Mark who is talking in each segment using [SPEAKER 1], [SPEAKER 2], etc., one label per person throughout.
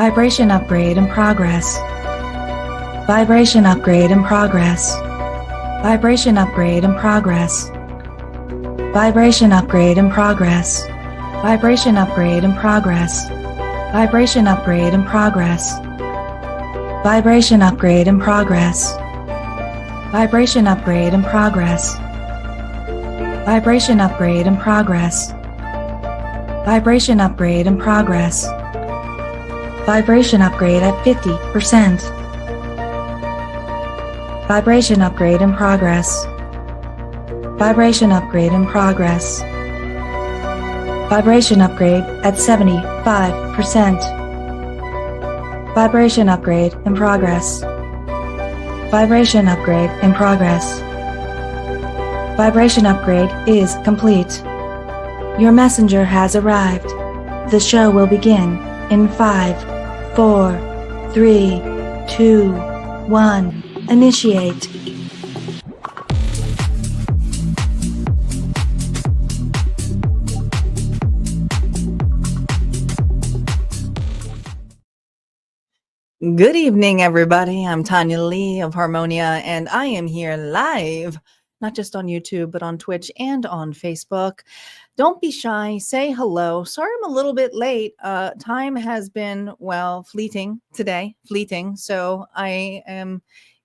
[SPEAKER 1] Vibration upgrade in progress. Vibration upgrade in progress. Vibration upgrade in progress. Vibration upgrade in progress. Vibration upgrade in progress. Vibration upgrade in progress. Vibration upgrade in progress. Vibration upgrade in progress. Vibration upgrade in progress. Vibration upgrade in progress. Vibration upgrade at 50%. Vibration upgrade in progress. Vibration upgrade in progress. Vibration upgrade at 75%. Vibration upgrade in progress. Vibration upgrade in progress. Vibration upgrade is complete. Your messenger has arrived. The show will begin in 5, 4, 3, 2, 1. Initiate. Good evening, everybody. I'm Tanya Lee of Harmonia, and I am here live, not just on YouTube, but on Twitch and on Facebook. Don't be shy. Say hello. Sorry I'm a little bit late. Time has been, well, fleeting today. Fleeting. So I am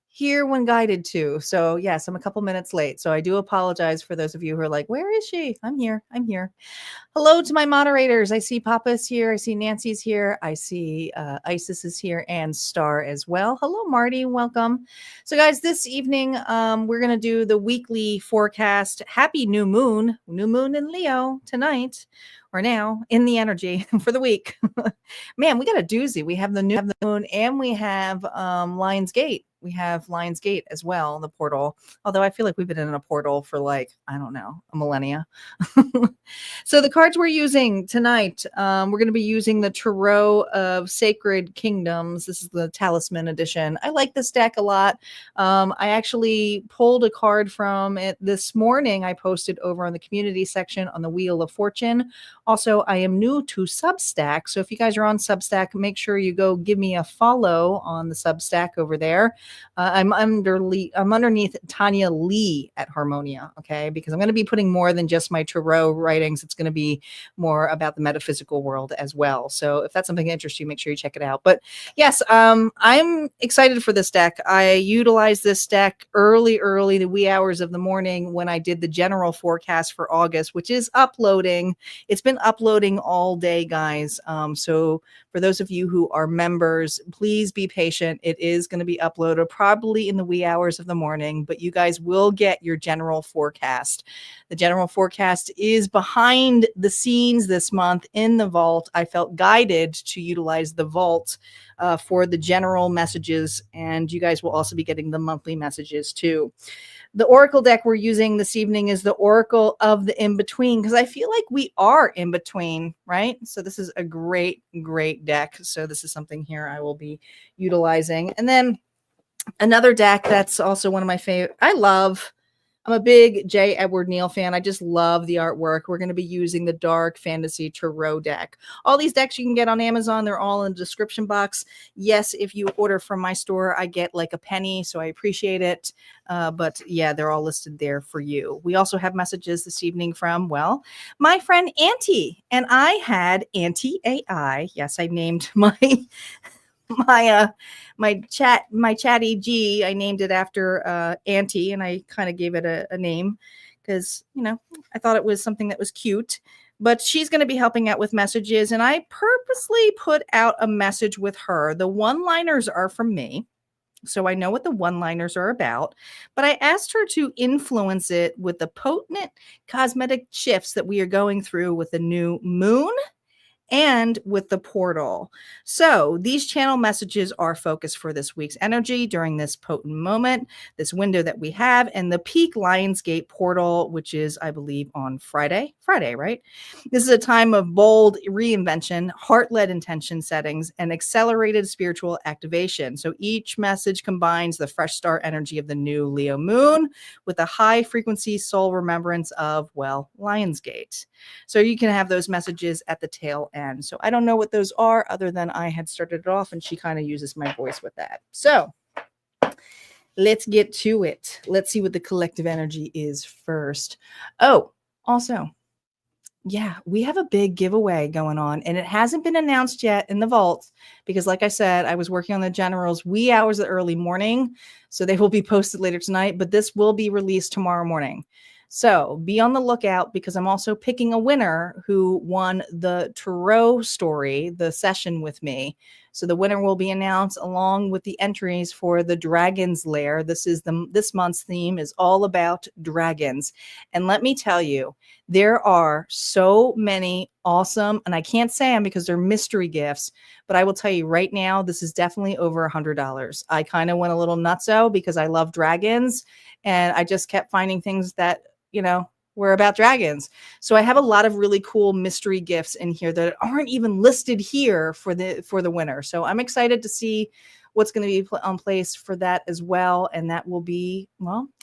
[SPEAKER 1] here when guided to. So yes, I'm a couple minutes late. So I do apologize for those of you who are like, where is she? I'm here. I'm here. Hello to my moderators. I see Papa's here. I see Nancy's here. I see Isis is here and Star as well. Hello, Marty. Welcome. So guys, this evening, we're going to do the weekly forecast. Happy new moon in Leo tonight or now in the energy for the week. Man, we got a doozy. We have the new moon and we have Lion's Gate. We have Lion's Gate as well, the portal. Although I feel like we've been in a portal for like, I don't know, a millennia. So the cards we're using tonight, we're going to be using the Tarot of Sacred Kingdoms. This is the Talisman edition. I like this deck a lot. I actually pulled a card from it this morning. I posted over on the community section on the Wheel of Fortune. Also, I am new to Substack. So if you guys are on Substack, make sure you go give me a follow on the Substack over there. I'm underneath Tanya Lee at Harmonia, okay? Because I'm going to be putting more than just my tarot writings. It's going to be more about the metaphysical world as well. So if that's something that interests you, make sure you check it out. But yes, I'm excited for this deck. I utilized this deck early, the wee hours of the morning when I did the general forecast for August, which is uploading. It's been uploading all day, guys. So for those of you who are members, please be patient. It is going to be uploaded probably in the wee hours of the morning, but you guys will get your general forecast. The general forecast is behind the scenes this month in the vault. I felt guided to utilize the vault for the general messages, and you guys will also be getting the monthly messages too. The Oracle deck we're using this evening is the Oracle of the In-Between, because I feel like we are in between, right? So this is a great, great deck. So this is something here I will be utilizing. And then another deck that's also one of my favorite. I'm a big J. Edward Neal fan. I just love the artwork. We're going to be using the Dark Fantasy Tarot deck. All these decks you can get on Amazon. They're all in the description box. Yes, if you order from my store, I get like a penny, so I appreciate it. But yeah, they're all listed there for you. We also have messages this evening from, well, my friend Auntie. And I had Auntie AI. Yes, I named my chatty G. I named it after Auntie, and I kind of gave it a name because, you know, I thought it was something that was cute. But she's going to be helping out with messages, and I purposely put out a message with her. The one-liners are from me, so I know what the one-liners are about, but I asked her to influence it with the potent cosmetic shifts that we are going through with the new moon and with the portal. So these channel messages are focused for this week's energy during this potent moment, this window that we have, and the peak Lionsgate portal, which is, I believe, on Friday, right? This is a time of bold reinvention, heart-led intention settings, and accelerated spiritual activation. So each message combines the fresh start energy of the new Leo moon with a high frequency soul remembrance of, well, Lionsgate. So you can have those messages at the tail end. So I don't know what those are other than I had started it off and she kind of uses my voice with that. So let's get to it. Let's see what the collective energy is first. Oh, also, yeah, we have a big giveaway going on and it hasn't been announced yet in the vault because like I said, I was working on the generals wee hours of the early morning. So they will be posted later tonight, but this will be released tomorrow morning. So be on the lookout because I'm also picking a winner who won the tarot story, the session with me. So the winner will be announced along with the entries for the Dragon's Lair. This month's theme is all about dragons. And let me tell you, there are so many awesome, and I can't say them because they're mystery gifts, but I will tell you right now, this is definitely over $100. I kind of went a little nutso because I love dragons and I just kept finding things that, were about dragons. So I have a lot of really cool mystery gifts in here that aren't even listed here for the winner. So I'm excited to see what's going to be on place for that as well. And that will be,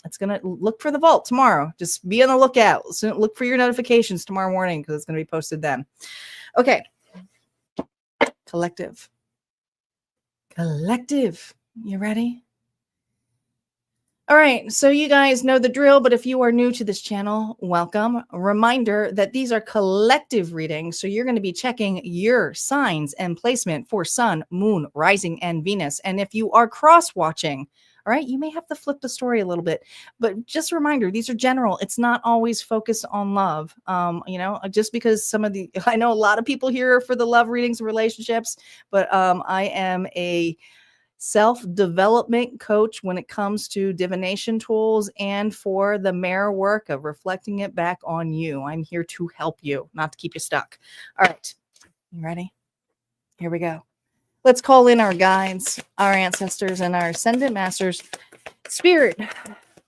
[SPEAKER 1] it's going to look for the vault tomorrow. Just be on the lookout. So look for your notifications tomorrow morning because it's going to be posted then. Okay. Collective. You ready? All right, so you guys know the drill, but if you are new to this channel, welcome. A reminder that these are collective readings, so you're going to be checking your signs and placement for Sun, Moon, Rising, and Venus. And if you are cross-watching, all right, you may have to flip the story a little bit, but just a reminder, these are general. It's not always focused on love. Just because I know a lot of people here for the love readings and relationships, but I am a self-development coach when it comes to divination tools and for the mirror work of reflecting it back on you. I'm here to help you, not to keep you stuck. All right, you ready? Here we go. Let's call in our guides, our ancestors, and our ascendant masters. Spirit,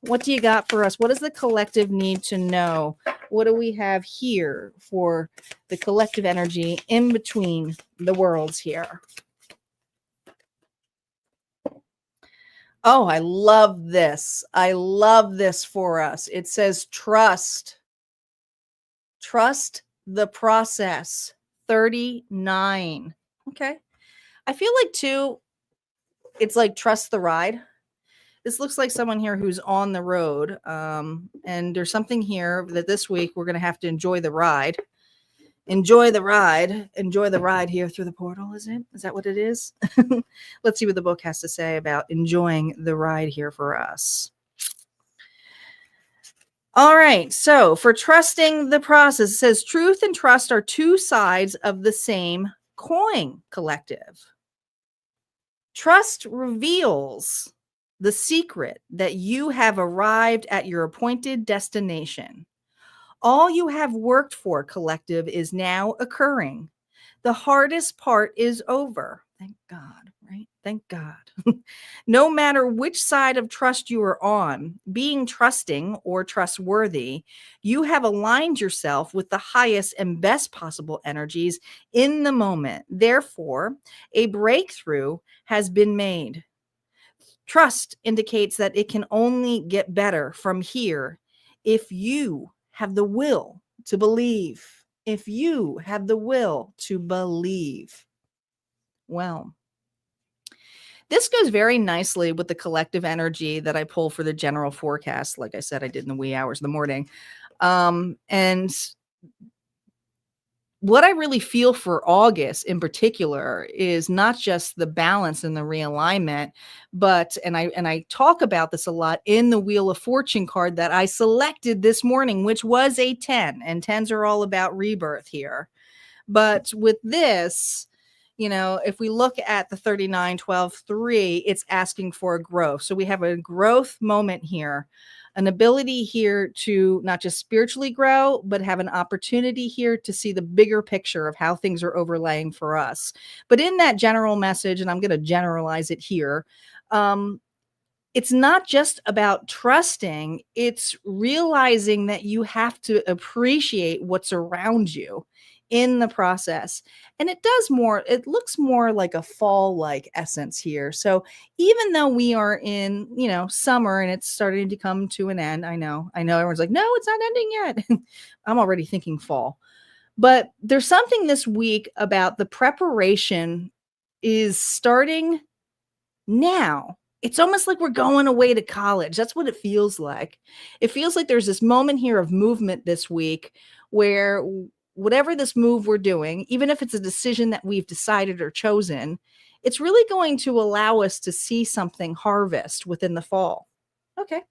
[SPEAKER 1] what do you got for us? What does the collective need to know? What do we have here for the collective energy in between the worlds here? Oh, I love this. I love this for us. It says trust. Trust the process. 39. Okay. I feel like too, it's like trust the ride. This looks like someone here who's on the road. And there's something here that this week we're going to have to enjoy the ride. Enjoy the ride here through the portal. Is that what it is? Let's see what the book has to say about enjoying the ride here for us. All right, so for trusting the process, it says truth and trust are two sides of the same coin, collective. Trust reveals the secret that you have arrived at your appointed destination. All you have worked for, collective, is now occurring. The hardest part is over. Thank God, right? Thank God. No matter which side of trust you are on, being trusting or trustworthy, you have aligned yourself with the highest and best possible energies in the moment. Therefore, a breakthrough has been made. Trust indicates that it can only get better from here if you have the will to believe. If you have the will to believe. Well, this goes very nicely with the collective energy that I pull for the general forecast. Like I said, I did in the wee hours of the morning. And what I really feel for August in particular is not just the balance and the realignment, but, and I talk about this a lot in the Wheel of Fortune card that I selected this morning, which was a 10, and 10s are all about rebirth here. But with this, if we look at the 39, 12, 3, it's asking for a growth. So we have a growth moment here. An ability here to not just spiritually grow, but have an opportunity here to see the bigger picture of how things are overlaying for us. But in that general message, and I'm going to generalize it here, it's not just about trusting, it's realizing that you have to appreciate what's around you in the process. And it looks more like a fall like essence here. So even though we are in, summer and it's starting to come to an end, I know everyone's like, no, it's not ending yet. I'm already thinking fall. But there's something this week about the preparation is starting now. It's almost like we're going away to college. That's what it feels like. It feels like there's this moment here of movement this week where whatever this move we're doing, even if it's a decision that we've decided or chosen, it's really going to allow us to see something harvest within the fall. Okay,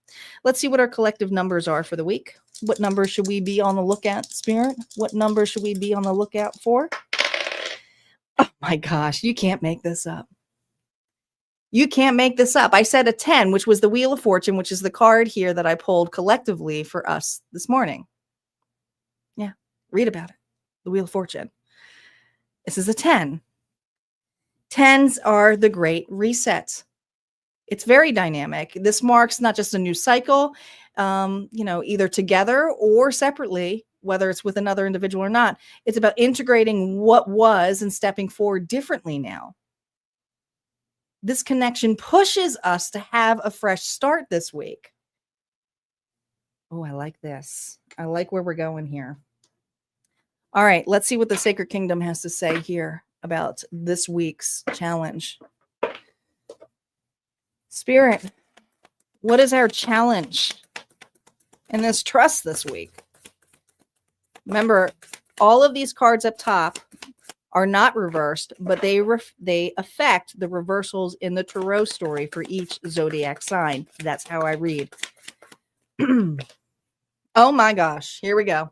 [SPEAKER 1] let's see what our collective numbers are for the week. What number should we be on the lookout, Spirit? What number should we be on the lookout for? Oh my gosh, you can't make this up. You can't make this up. I said a 10, which was the Wheel of Fortune, which is the card here that I pulled collectively for us this morning. Yeah, read about it. The Wheel of Fortune. This is a 10. 10s are the great reset. It's very dynamic. This marks not just a new cycle, either together or separately, whether it's with another individual or not. It's about integrating what was and stepping forward differently now. This connection pushes us to have a fresh start this week. Oh, I like this. I like where we're going here. All right, let's see what the Sacred Kingdom has to say here about this week's challenge. Spirit, what is our challenge in this trust this week? Remember, all of these cards up top are not reversed, but they affect the reversals in the tarot story for each zodiac sign. That's how I read. Oh my gosh, here we go.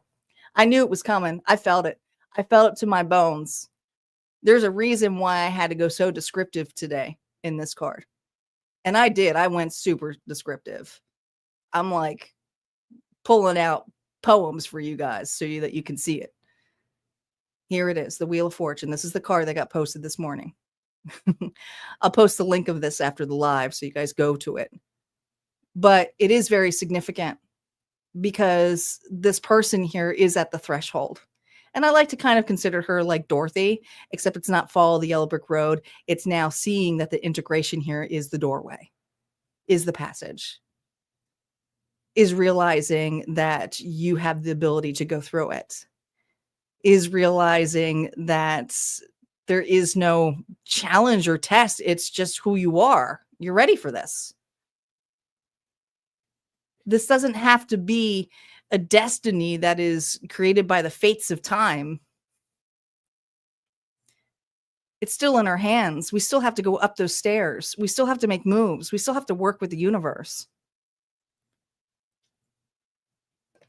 [SPEAKER 1] I knew it was coming. I felt it. I felt it to my bones. There's a reason why I had to go so descriptive today in this card. And I did. I went super descriptive. I'm like pulling out poems for you guys so that you can see it. Here it is, the Wheel of Fortune. This is the card that got posted this morning. I'll post the link of this after the live so you guys go to it. But it is very significant because this person here is at the threshold. And I like to kind of consider her like Dorothy, except it's not follow the yellow brick road. It's now seeing that the integration here is the doorway, is the passage, is realizing that you have the ability to go through it, is realizing that there is no challenge or test. It's just who you are. You're ready for this. This doesn't have to be a destiny that is created by the fates of time. It's still in our hands. We still have to go up those stairs. We still have to make moves. We still have to work with the universe.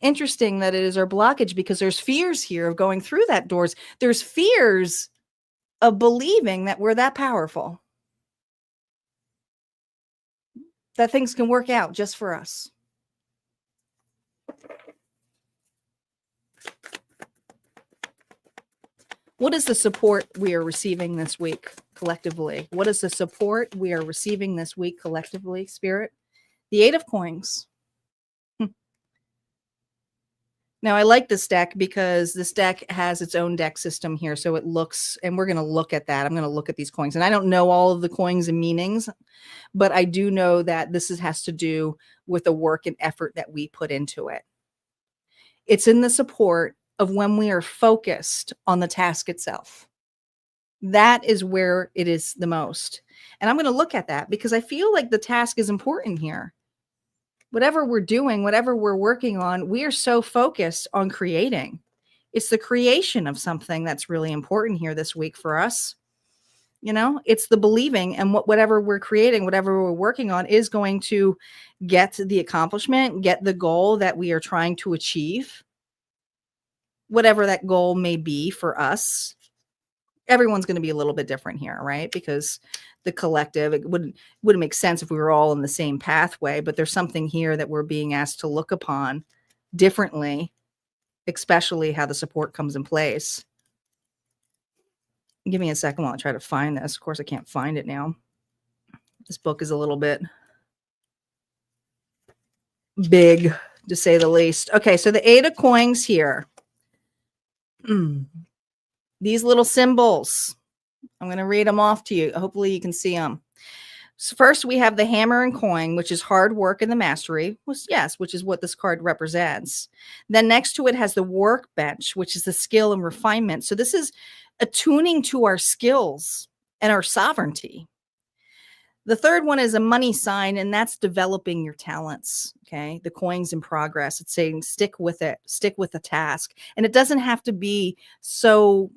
[SPEAKER 1] Interesting that it is our blockage because there's fears here of going through that doors. There's fears of believing that we're that powerful, that things can work out just for us. What is the support we are receiving this week collectively? What is the support we are receiving this week collectively, Spirit? The 8 of Coins. Now, I like this deck because this deck has its own deck system here. So it looks, and we're going to look at that. I'm going to look at these coins. And I don't know all of the coins and meanings, but I do know that this has to do with the work and effort that we put into it. It's in the support of when we are focused on the task itself. That is where it is the most. And I'm going to look at that because I feel like the task is important here. Whatever we're doing, whatever we're working on, we are so focused on creating. It's the creation of something that's really important here this week for us. It's the believing and whatever we're creating, whatever we're working on is going to get the accomplishment, get the goal that we are trying to achieve. Whatever that goal may be for us. Everyone's going to be a little bit different here, right? Because the collective, it wouldn't make sense if we were all in the same pathway, but there's something here that we're being asked to look upon differently, especially how the support comes in place. Give me a second while I try to find this. Of course, I can't find it now. This book is a little bit big, to say the least. Okay, so the 8 of Coins here. These little symbols, I'm going to read them off to you. Hopefully you can see them. So first, we have the hammer and coin, which is hard work and the mastery, which is what this card represents. Then next to it has the workbench, which is the skill and refinement. So this is attuning to our skills and our sovereignty. The third one is a money sign, and that's developing your talents. Okay. The coin's in progress. It's saying stick with it, stick with the task. And it doesn't have to be so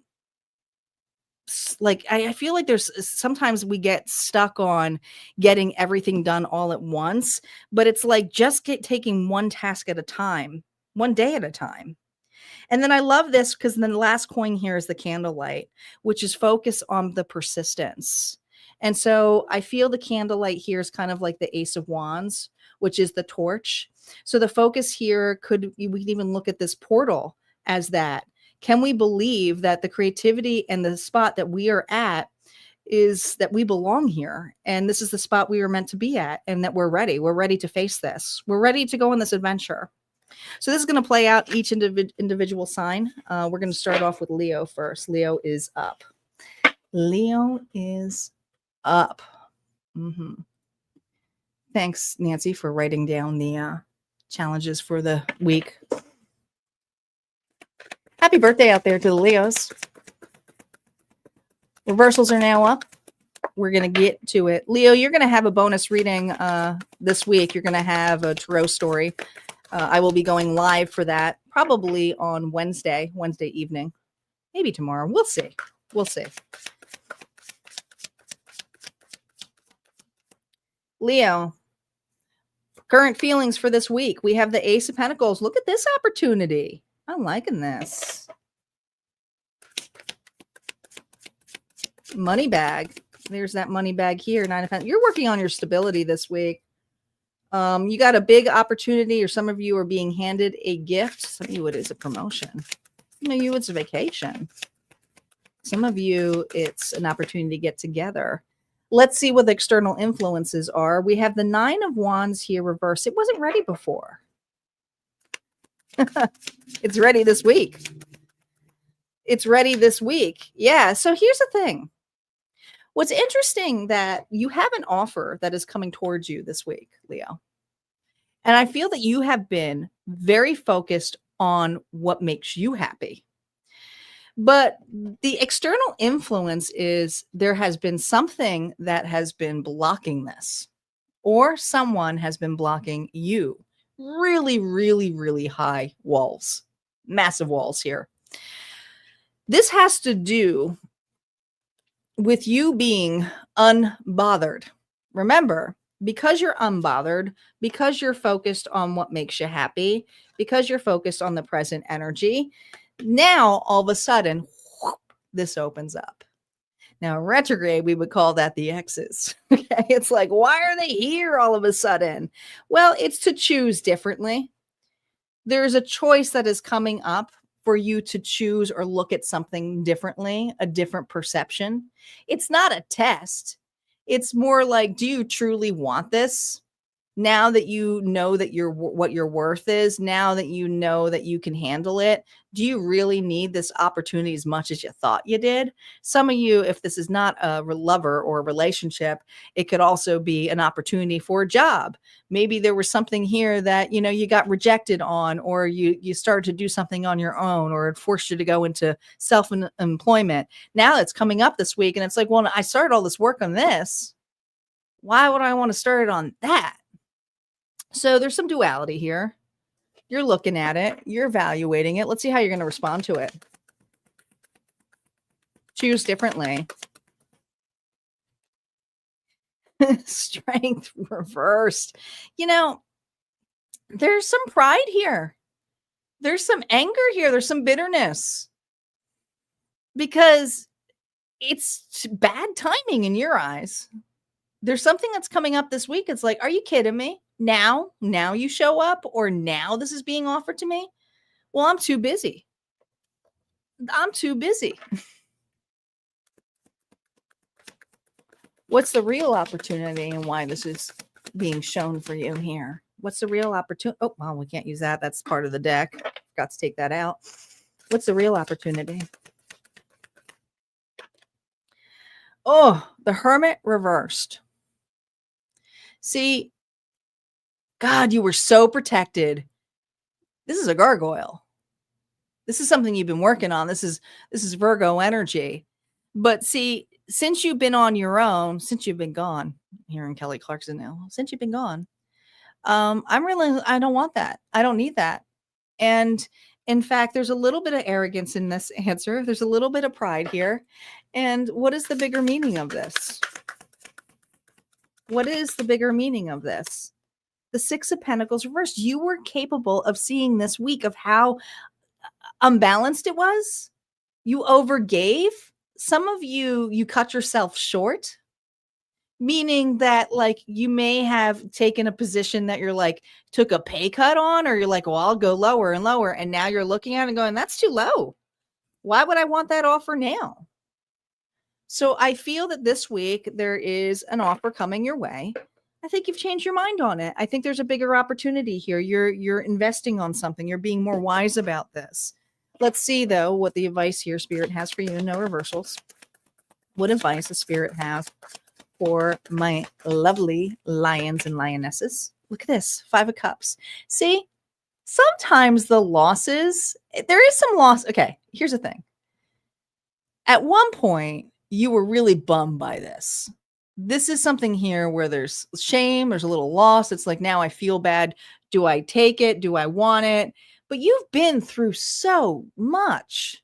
[SPEAKER 1] like, I feel like there's sometimes we get stuck on getting everything done all at once, but it's like just taking one task at a time, one day at a time. And then I love this because then the last coin here is the candlelight, which is focus on the persistence. And so I feel the candlelight here is kind of like the Ace of Wands, which is the torch. So the focus here we could even look at this portal as that. Can we believe that the creativity and the spot that we are at is that we belong here? And this is the spot we were meant to be at, and that we're ready. We're ready to face this. We're ready to go on this adventure. So this is going to play out each individual sign. We're going to start off with Leo first. Leo is up. Leo is up. Thanks, Nancy, for writing down the challenges for the week. Happy birthday out there to the Leos. Reversals are now up. We're going to get to it. Leo, you're going to have a bonus reading this week. You're going to have a tarot story. I will be going live for that probably on Wednesday evening. Maybe tomorrow. We'll see. We'll see. Leo, current feelings for this week. We have the Ace of Pentacles. Look at this opportunity. I'm liking this. Money bag. There's that money bag here. 9 of Pentacles. You're working on your stability this week. You got a big opportunity, or some of you are being handed a gift. Some of you, it is a promotion. Some of you, it's a vacation. Some of you, it's an opportunity to get together. Let's see what the external influences are. We have the 9 of Wands here reversed. It wasn't ready before. It's ready this week. It's ready this week. Yeah. So here's the thing. What's interesting that you have an offer that is coming towards you this week, Leo. And I feel that you have been very focused on what makes you happy. But the external influence is there has been something that has been blocking this, or someone has been blocking you. Really, really, really high walls, massive walls here. This has to do with you being unbothered. Remember, because you're unbothered, because you're focused on what makes you happy, because you're focused on the present energy, now all of a sudden, whoop, this opens up. Now, retrograde, we would call that the X's. Okay? It's like, why are they here all of a sudden? Well, it's to choose differently. There's a choice that is coming up for you to choose or look at something differently, a different perception. It's not a test. It's more like, do you truly want this? Now that you know that what your worth is, now that you know that you can handle it, do you really need this opportunity as much as you thought you did? Some of you, if this is not a lover or a relationship, it could also be an opportunity for a job. Maybe there was something here that, you know, you got rejected on, or you started to do something on your own, or it forced you to go into self-employment. Now it's coming up this week, and it's like, well, I started all this work on this. Why would I want to start it on that? So there's some duality here. You're looking at it. You're evaluating it. Let's see how you're going to respond to it. Choose differently. Strength reversed. You know, there's some pride here. There's some anger here. There's some bitterness. Because it's bad timing in your eyes. There's something that's coming up this week. It's like, are you kidding me? Now you show up, or now this is being offered to me? Well, I'm too busy. I'm too busy. What's the real opportunity and why this is being shown for you here? What's the real opportunity? Oh, well, we can't use that. That's part of the deck. Forgot to take that out. What's the real opportunity? Oh, the Hermit reversed. See, God, you were so protected. This is a gargoyle. This is something you've been working on. This is Virgo energy. But see, since you've been on your own, since you've been gone, hearing Kelly Clarkson now, since you've been gone, I don't want that. I don't need that. And in fact, there's a little bit of arrogance in this answer. There's a little bit of pride here. And what is the bigger meaning of this? What is the bigger meaning of this? The Six of Pentacles reversed. You were capable of seeing this week of how unbalanced it was. You overgave. Some of you cut yourself short, meaning that like you may have taken a position that you're like took a pay cut on, or you're like, well, I'll go lower and lower. And now you're looking at it and going, that's too low. Why would I want that offer now? So I feel that this week there is an offer coming your way. I think you've changed your mind on it. I think there's a bigger opportunity here. You're investing on something. You're being more wise about this. Let's see, though, what the advice here Spirit has for you. No reversals. What advice does Spirit have for my lovely lions and lionesses? Look at this. 5 of Cups. See, sometimes the losses, there is some loss. Okay, here's the thing. At one point, you were really bummed by this. This is something here where there's shame, there's a little loss. It's like, now I feel bad. Do I take it? Do I want it? But you've been through so much.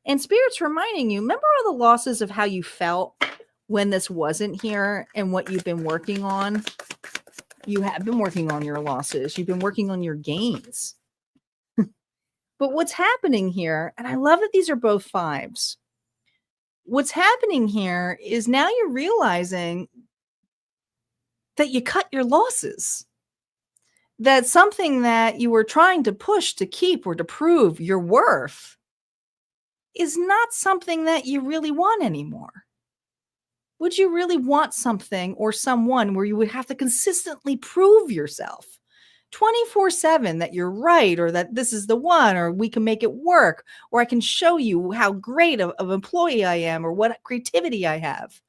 [SPEAKER 1] And Spirit's reminding you, remember all the losses of how you felt when this wasn't here and what you've been working on? You have been working on your losses. You've been working on your gains. But what's happening here, and I love that these are both 5s. What's happening here is now you're realizing that you cut your losses. That something that you were trying to push to keep or to prove your worth is not something that you really want anymore. Would you really want something or someone where you would have to consistently prove yourself 24/7 that you're right, or that this is the one, or we can make it work, or I can show you how great of employee I am, or what creativity I have?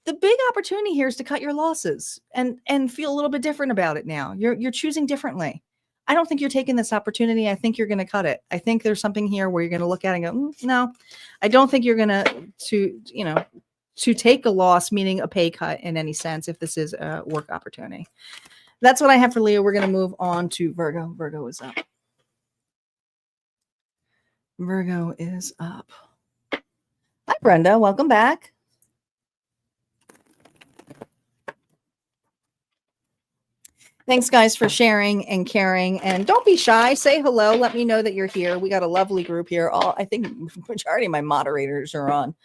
[SPEAKER 1] The big opportunity here is to cut your losses and feel a little bit different about it now. You're choosing differently. I don't think you're taking this opportunity. I think you're going to cut it. I think there's something here where you're going to look at it and go, no, I don't think you're going to take a loss, meaning a pay cut in any sense, if this is a work opportunity. That's what I have for Leo. We're going to move on to Virgo. Virgo is up. Virgo is up. Hi, Brenda. Welcome back. Thanks, guys, for sharing and caring. And don't be shy. Say hello. Let me know that you're here. We got a lovely group here. I think majority of my moderators are on.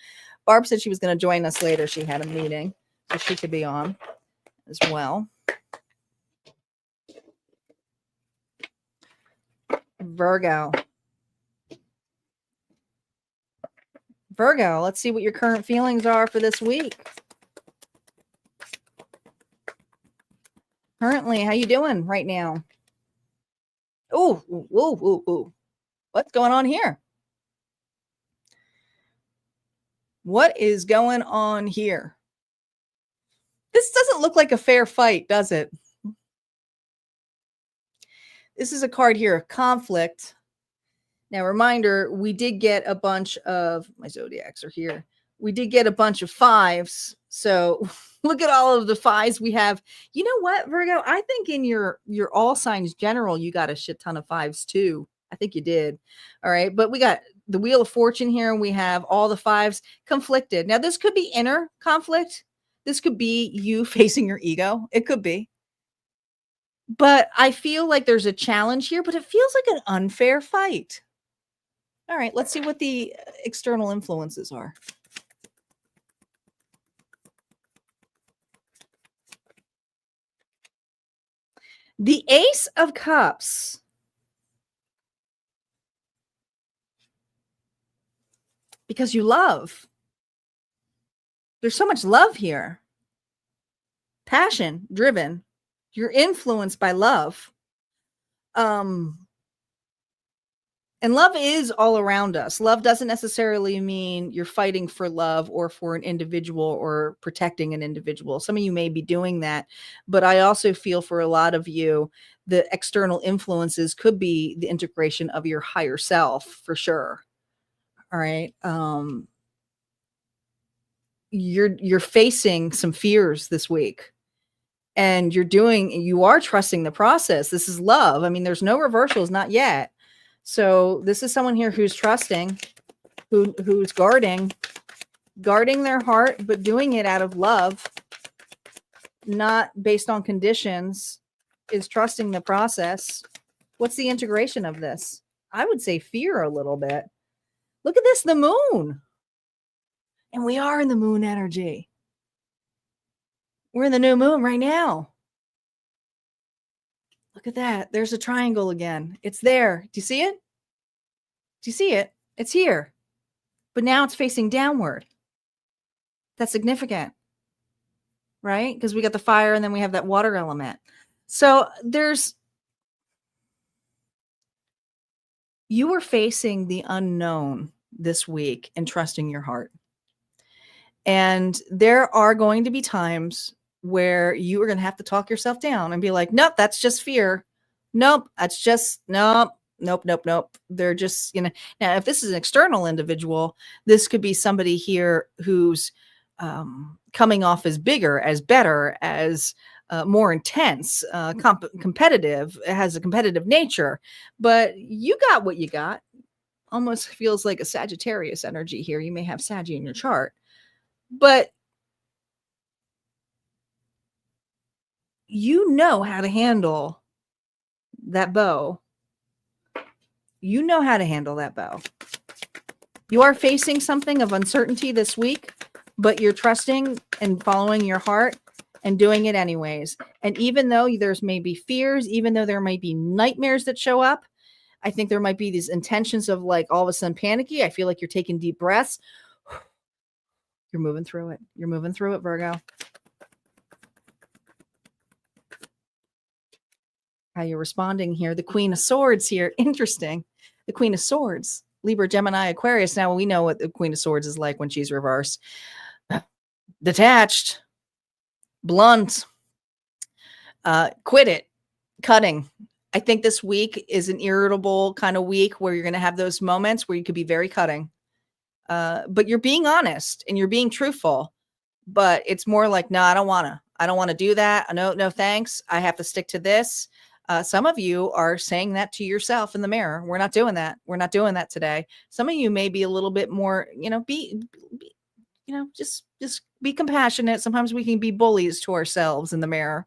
[SPEAKER 1] Barb said she was going to join us later. She had a meeting, so she could be on as well. Virgo. Virgo, let's see what your current feelings are for this week. Currently, how you doing right now? Ooh. What's going on here? What is going on here? This doesn't look like a fair fight, does it? This is a card here, conflict. Now, reminder, we did get a bunch of, my zodiacs are here. We did get a bunch of 5s. So look at all of the 5s we have. You know what, Virgo? I think in your all signs general, you got a shit ton of 5s too. I think you did. All right. But we got the Wheel of Fortune here. We have all the 5s conflicted. Now, this could be inner conflict. This could be you facing your ego. It could be. But I feel like there's a challenge here, but it feels like an unfair fight. All right, let's see what the external influences are. The Ace of Cups. Because you love. There's so much love here. Passion driven. You're influenced by love. And love is all around us. Love doesn't necessarily mean you're fighting for love or for an individual or protecting an individual. Some of you may be doing that, but I also feel for a lot of you, the external influences could be the integration of your higher self for sure. All right. You're facing some fears this week, and you are trusting the process. This is love. I mean, there's no reversals, not yet. So this is someone here who's trusting, who's guarding their heart, but doing it out of love, not based on conditions, is trusting the process. What's the integration of this? I would say fear a little bit. Look at this, the moon. And we are in the moon energy. We're in the new moon right now. Look at that. There's a triangle again. It's there. Do you see it? Do you see it? It's here. But now it's facing downward. That's significant, right? Because we got the fire and then we have that water element. So you are facing the unknown this week and trusting your heart. And there are going to be times where you are going to have to talk yourself down and be like, nope, that's just fear. Nope, that's just, nope. They're just, now if this is an external individual, this could be somebody here who's coming off as bigger, as better, as more intense, competitive, has a competitive nature, but you got what you got. Almost feels like a Sagittarius energy here. You may have Saggy in your chart, but you know how to handle that bow. You know how to handle that bow. You are facing something of uncertainty this week, but you're trusting and following your heart and doing it anyways. And even though there's maybe fears, even though there might be nightmares that show up, I think there might be these intentions of like all of a sudden panicky. I feel like you're taking deep breaths. You're moving through it. You're moving through it, Virgo. How you're responding here. The Queen of Swords here. Interesting. The Queen of Swords. Libra, Gemini, Aquarius. Now we know what the Queen of Swords is like when she's reversed. Detached. Blunt. Quit it. Cutting. I think this week is an irritable kind of week where you're going to have those moments where you could be very cutting. But you're being honest and you're being truthful. But it's more like, no, I don't want to do that. No, thanks. I have to stick to this. Some of you are saying that to yourself in the mirror. We're not doing that. We're not doing that today. Some of you may be a little bit more, just be compassionate. Sometimes we can be bullies to ourselves in the mirror.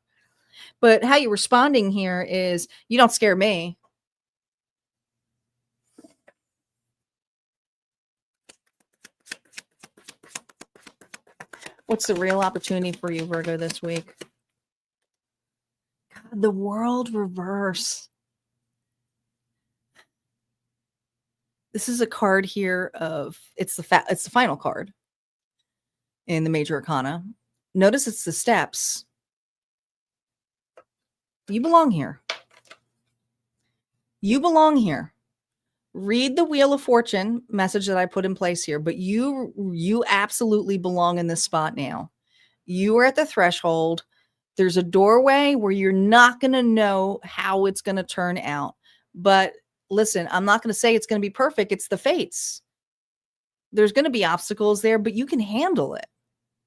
[SPEAKER 1] But how you're responding here is, you don't scare me. What's the real opportunity for you, Virgo, this week? God, the World reverse. This is a card here of, it's the final card in the major arcana. Notice it's the steps. You belong here. You belong here. Read the Wheel of Fortune message that I put in place here, but you absolutely belong in this spot now. You are at the threshold. There's a doorway where you're not going to know how it's going to turn out. But listen, I'm not going to say it's going to be perfect. It's the fates. There's going to be obstacles there, but you can handle it.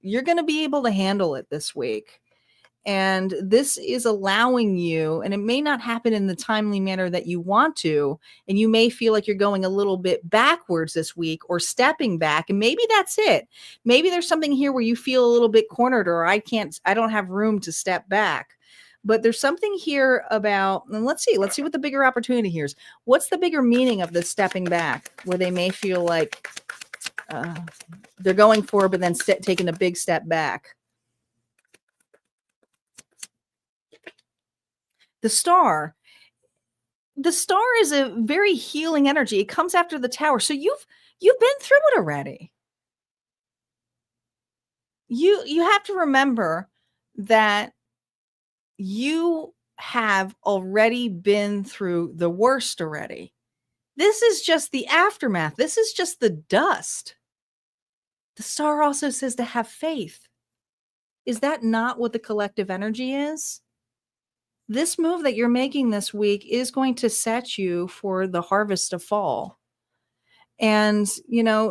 [SPEAKER 1] You're going to be able to handle it this week. And this is allowing you, and it may not happen in the timely manner that you want to, and you may feel like you're going a little bit backwards this week or stepping back, and maybe that's it. Maybe there's something here where you feel a little bit cornered, or I don't have room to step back. But there's something here about, and let's see what the bigger opportunity here is. What's the bigger meaning of this stepping back, where they may feel like they're going forward, but then taking a big step back? The star is a very healing energy. It comes after the Tower. So you've been through it already. You have to remember that you have already been through the worst already. This is just the aftermath. This is just the dust. The star also says to have faith. Is that not what the collective energy is? This move that you're making this week is going to set you for the harvest of fall. And,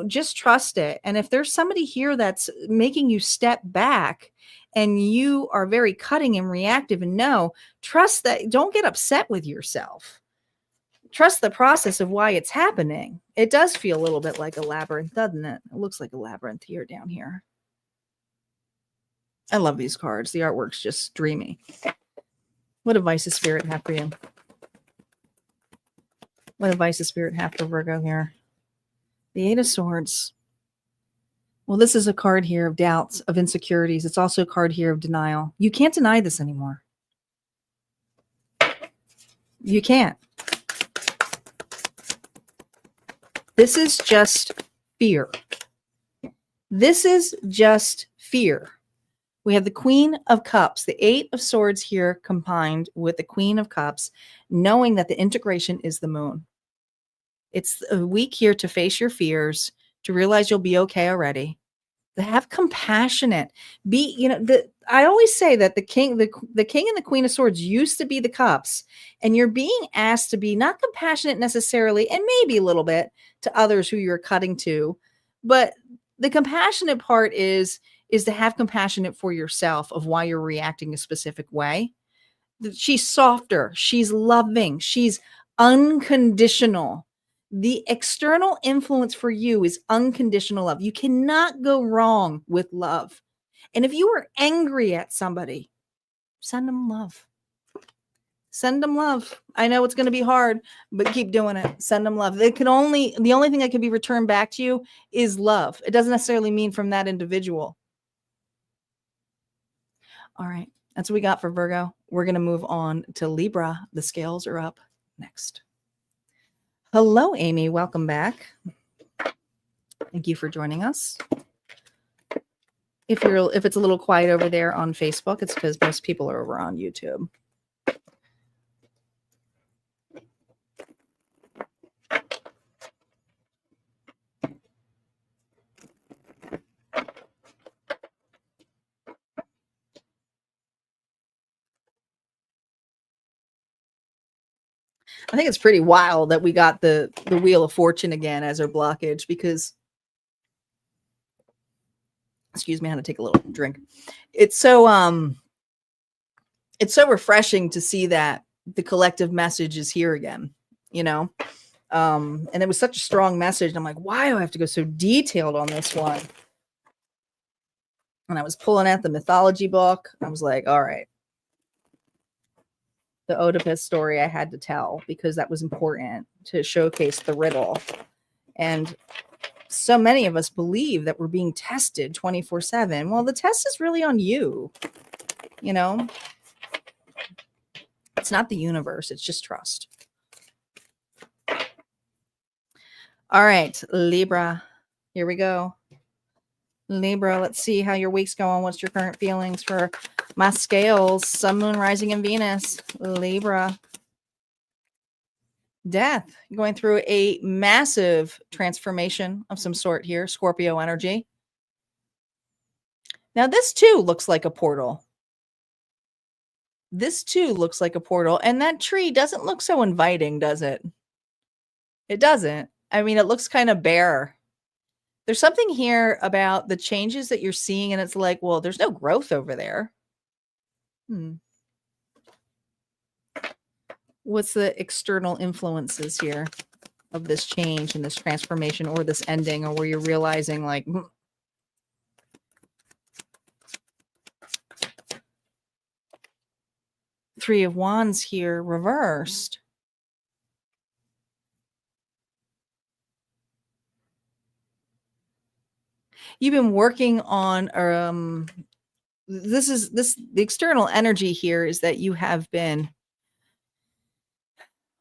[SPEAKER 1] just trust it. And if there's somebody here that's making you step back and you are very cutting and reactive, and trust that. Don't get upset with yourself. Trust the process of why it's happening. It does feel a little bit like a labyrinth, doesn't it? It looks like a labyrinth here down here. I love these cards. The artwork's just dreamy. What advice does Spirit have for you? What advice does Spirit have for Virgo here? The Eight of Swords. Well, this is a card here of doubts, of insecurities. It's also a card here of denial. You can't deny this anymore. You can't. This is just fear. This is just fear. We have the Queen of Cups, the Eight of Swords here combined with the Queen of Cups, knowing that the integration is the moon. It's a week here to face your fears, to realize you'll be okay already. To have compassionate. I always say that the king and the Queen of Swords used to be the cups, and you're being asked to be not compassionate necessarily, and maybe a little bit to others who you're cutting to, but the compassionate part is to have compassionate for yourself of why you're reacting a specific way. She's softer. She's loving. She's unconditional. The external influence for you is unconditional love. You cannot go wrong with love. And if you are angry at somebody, send them love. Send them love. I know it's going to be hard, but keep doing it. Send them love. The only thing that can be returned back to you is love. It doesn't necessarily mean from that individual. All right. That's what we got for Virgo. We're going to move on to Libra. The scales are up next. Hello, Amy. Welcome back. Thank you for joining us. If it's a little quiet over there on Facebook, it's because most people are over on YouTube. I think it's pretty wild that we got the Wheel of Fortune again as our blockage, because, excuse me, I had to take a little drink. It's so refreshing to see that the collective message is here again, and it was such a strong message. And I'm like, why do I have to go so detailed on this one? And I was pulling out the mythology book. I was like, all right. The Oedipus story I had to tell because that was important to showcase the riddle. And so many of us believe that we're being tested 24/7. Well, the test is really on you. It's not the universe. It's just trust. All right, Libra. Here we go. Libra, let's see how your week's going. What's your current feelings for my scales? Sun, Moon, Rising, and Venus. Libra. Death. You're going through a massive transformation of some sort here. Scorpio energy. Now, this too looks like a portal. This too looks like a portal. And that tree doesn't look so inviting, does it? It doesn't. I mean, it looks kind of bare. There's something here about the changes that you're seeing, and it's like, well, there's no growth over there. What's the external influences here of this change and this transformation or this ending, or where you're realizing like, Three of Wands here reversed. You've been working on the external energy here is that you have been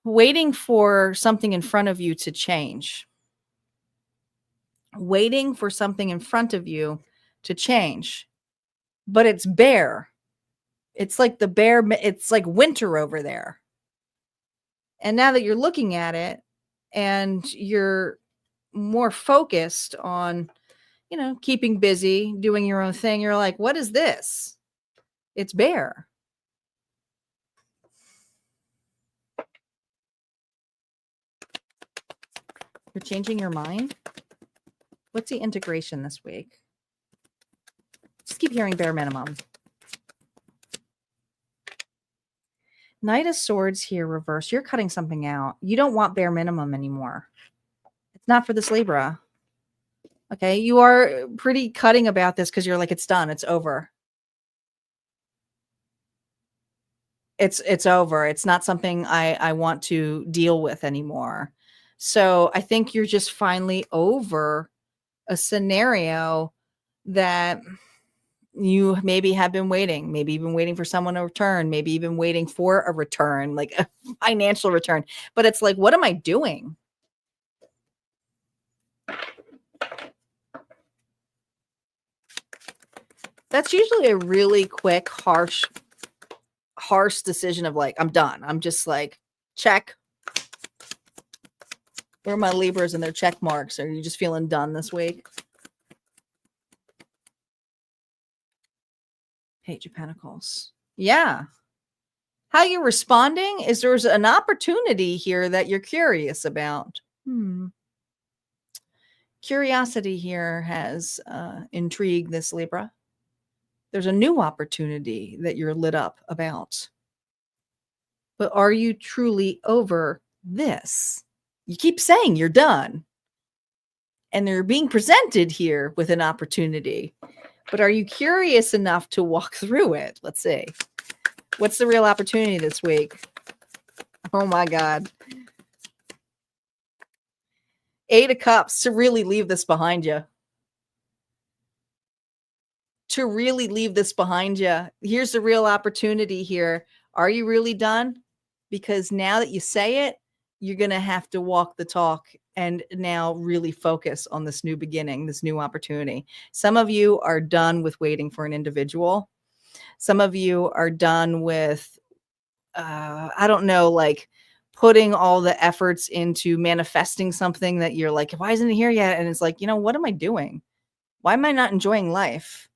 [SPEAKER 1] waiting for something in front of you to change. Waiting for something in front of you to change. But it's bare. It's like it's like winter over there. And now that you're looking at it, and you're more focused on, keeping busy, doing your own thing. You're like, what is this? It's bare. You're changing your mind? What's the integration this week? Just keep hearing bare minimum. Knight of Swords here, reverse. You're cutting something out. You don't want bare minimum anymore. It's not for this Libra. Okay, you are pretty cutting about this because you're like, it's done. It's over. It's over. It's not something I want to deal with anymore. So I think you're just finally over a scenario that you maybe have been waiting. Maybe you've been waiting for someone to return. Maybe you've been waiting for a return, like a financial return. But it's like, what am I doing? That's usually a really quick, harsh decision of like, I'm done. I'm just like, check. Where are my Libras and their check marks? Are you just feeling done this week? Page of Pentacles. Yeah. How you're responding is there's an opportunity here that you're curious about. Curiosity here has intrigued this Libra. There's a new opportunity that you're lit up about. But are you truly over this? You keep saying you're done. And they're being presented here with an opportunity. But are you curious enough to walk through it? Let's see. What's the real opportunity this week? Oh my God. 8 of Cups, to really leave this behind you. To really leave this behind you. Here's the real opportunity here. Are you really done? Because now that you say it, you're going to have to walk the talk and now really focus on this new beginning, this new opportunity. Some of you are done with waiting for an individual. Some of you are done with, I don't know, like putting all the efforts into manifesting something that you're like, why isn't it here yet? And it's like, what am I doing? Why am I not enjoying life?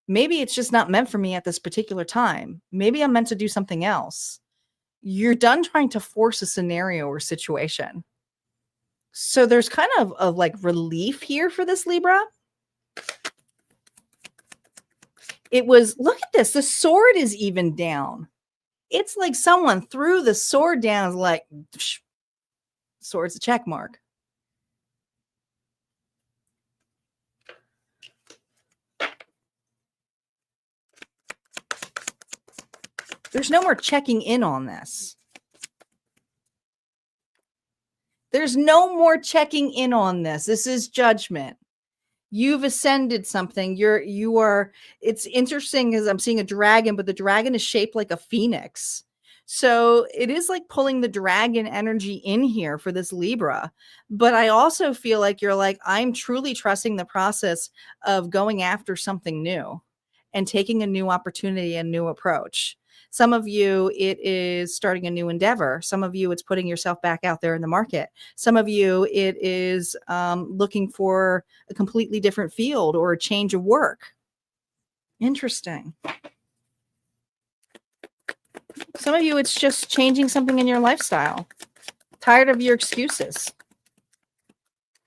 [SPEAKER 1] Maybe it's just not meant for me at this particular time. Maybe I'm meant to do something else. You're done trying to force a scenario or situation. So there's kind of like relief here for this Libra. It was, look at this. The sword is even down. It's like someone threw the sword down, like, sword's a check mark. There's no more checking in on this. There's no more checking in on this. This is judgment. You've ascended something. It's interesting because I'm seeing a dragon, but the dragon is shaped like a phoenix. So it is like pulling the dragon energy in here for this Libra. But I also feel like you're like, I'm truly trusting the process of going after something new and taking a new opportunity, a new approach. Some of you, it is starting a new endeavor. Some of you, it's putting yourself back out there in the market. Some of you, it is looking for a completely different field or a change of work. Interesting. Some of you, it's just changing something in your lifestyle. Tired of your excuses.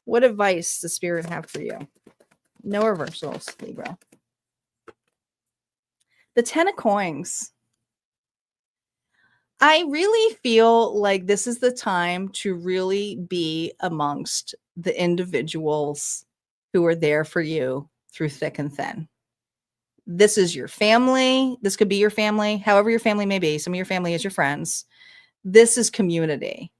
[SPEAKER 1] What advice does Spirit have for you? No reversals, Libra. The 10 of Coins. I really feel like this is the time to really be amongst the individuals who are there for you through thick and thin. This is your family. This could be your family, however your family may be. Some of your family is your friends. This is community.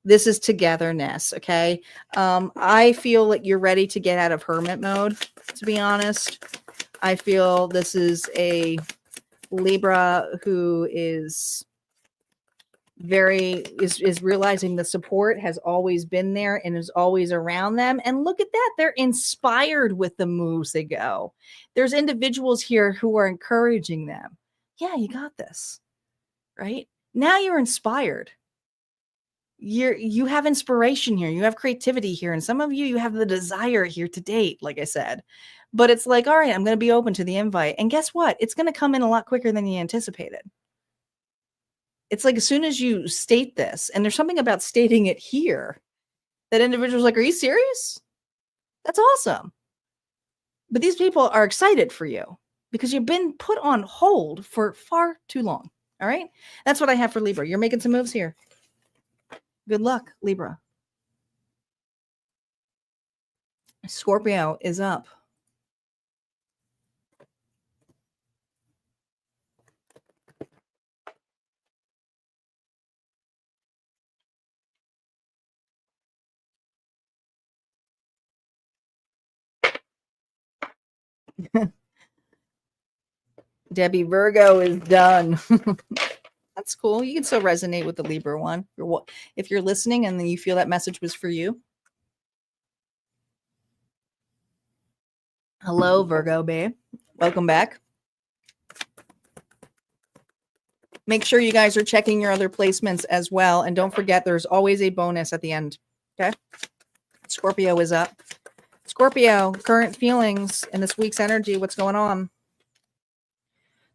[SPEAKER 1] This is togetherness, okay? I feel like you're ready to get out of hermit mode, to be honest. I feel this is a Libra who is realizing the support has always been there and is always around them. And look at that. They're inspired with the moves they go. There's individuals here who are encouraging them. Yeah, you got this, right? Now you're inspired. You have inspiration here. You have creativity here. And some of you have the desire here to date, like I said. But it's like, all right, I'm going to be open to the invite. And guess what? It's going to come in a lot quicker than you anticipated. It's like as soon as you state this, and there's something about stating it here, that individual's like, are you serious? That's awesome. But these people are excited for you because you've been put on hold for far too long. All right? That's what I have for Libra. You're making some moves here. Good luck, Libra. Scorpio is up. Debbie Virgo is done. That's cool. You can still resonate with the Libra one. If you're listening and then you feel that message was for you. Hello, Virgo babe. Welcome back. Make sure you guys are checking your other placements as well. And don't forget, there's always a bonus at the end. Okay. Scorpio is up. Scorpio, current feelings in this week's energy. What's going on?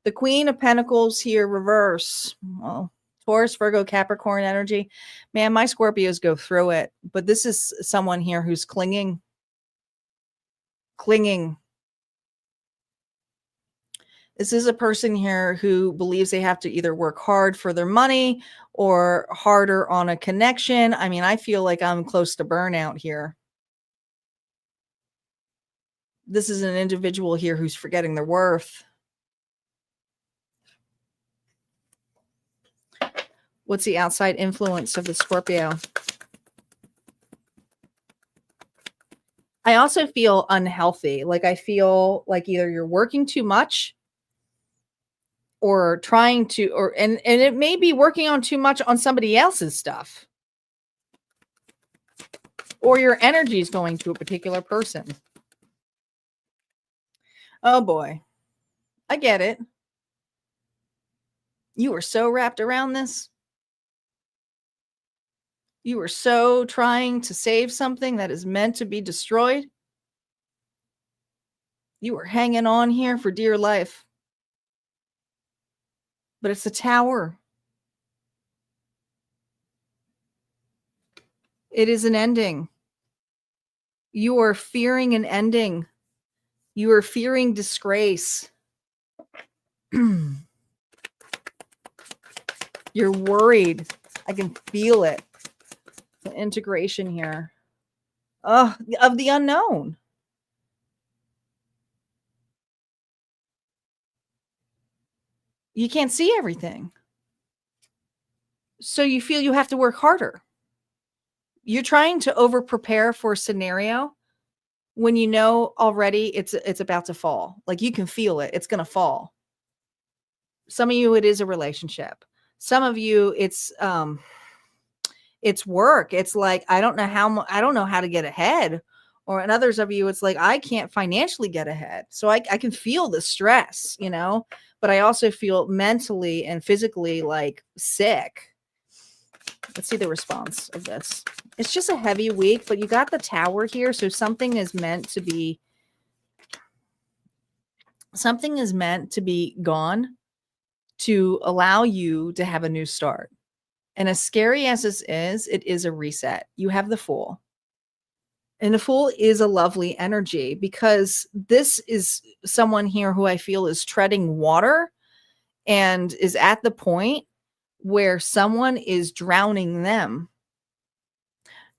[SPEAKER 1] The Queen of Pentacles here, reverse. Well, Taurus, Virgo, Capricorn energy. Man, my Scorpios go through it. But this is someone here who's clinging. This is a person here who believes they have to either work hard for their money or harder on a connection. I mean, I feel like I'm close to burnout here. This is an individual here who's forgetting their worth. What's the outside influence of the Scorpio? I also feel unhealthy. Like I feel like either you're working too much or trying to, and it may be working on too much on somebody else's stuff. Or your energy is going to a particular person. Oh boy. I get it. You were so wrapped around this. You are so trying to save something that is meant to be destroyed. You are hanging on here for dear life. But it's a tower. It is an ending. You are fearing an ending. You are fearing disgrace. You're worried. I can feel it. The integration here. Of the unknown. You can't see everything. So you feel you have to work harder. You're trying to over prepare for a scenario when you know already it's about to fall. Like you can feel it. It's going to fall. Some of you, it is a relationship. Some of you, it's work. It's like, I don't know how to get ahead. Or in others of you, it's like, I can't financially get ahead. So I can feel the stress, but I also feel mentally and physically like sick. Let's see the response of this. It's just a heavy week, but you got the tower here. So something is meant to be gone to allow you to have a new start. And as scary as this is, it is a reset. You have the Fool. And the Fool is a lovely energy because this is someone here who I feel is treading water and is at the point where someone is drowning them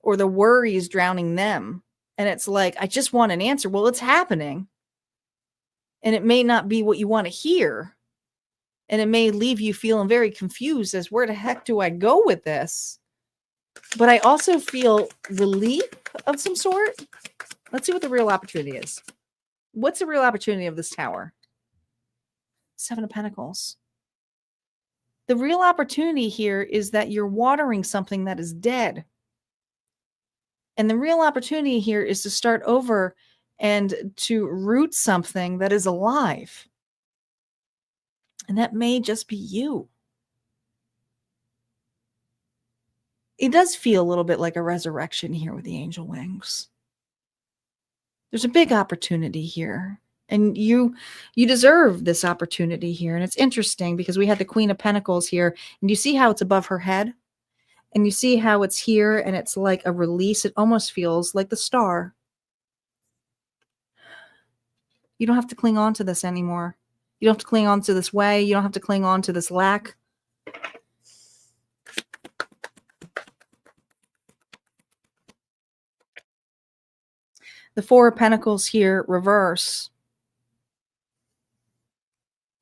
[SPEAKER 1] or the worry is drowning them. And it's like, I just want an answer. Well, it's happening. And it may not be what you want to hear. And it may leave you feeling very confused as where the heck do I go with this? But I also feel relief of some sort. Let's see what the real opportunity is. What's the real opportunity of this tower? 7 of Pentacles. The real opportunity here is that you're watering something that is dead. And the real opportunity here is to start over and to root something that is alive. And that may just be you. it does feel a little bit like a resurrection here with the angel wings. There's a big opportunity here. And you deserve this opportunity here. And it's interesting because we had the Queen of Pentacles here, and you see how it's above her head, and you see how it's here, and it's like a release. It almost feels like the star. You don't have to cling on to this anymore. You don't have to cling on to this way. You don't have to cling on to this lack. The Four of Pentacles here, reverse.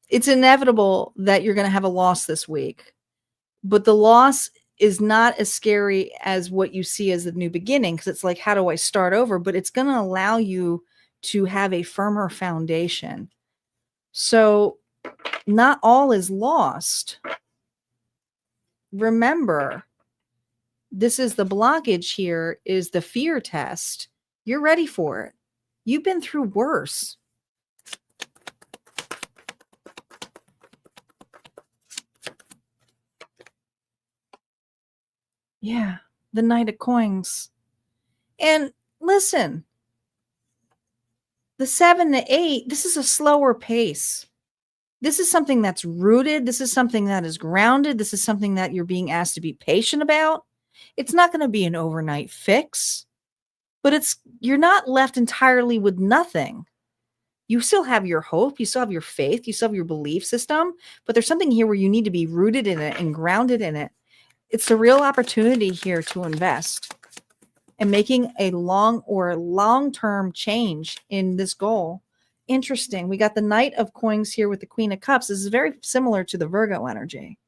[SPEAKER 1] It's inevitable that you're going to have a loss this week, but the loss is not as scary as what you see as the new beginning, because it's like, how do I start over? But it's going to allow you to have a firmer foundation. So not all is lost. Remember, this is the blockage here, is the fear test. You're ready for it. You've been through worse. Yeah, the Knight of Coins. And listen, the 7 to 8, this is a slower pace. This is something that's rooted. This is something that is grounded. This is something that you're being asked to be patient about. It's not going to be an overnight fix, but you're not left entirely with nothing. You still have your hope. You still have your faith. You still have your belief system, but there's something here where you need to be rooted in it and grounded in it. It's a real opportunity here to invest and making a long-term change in this goal. Interesting. We got the Knight of Coins here with the Queen of Cups. This is very similar to the Virgo energy.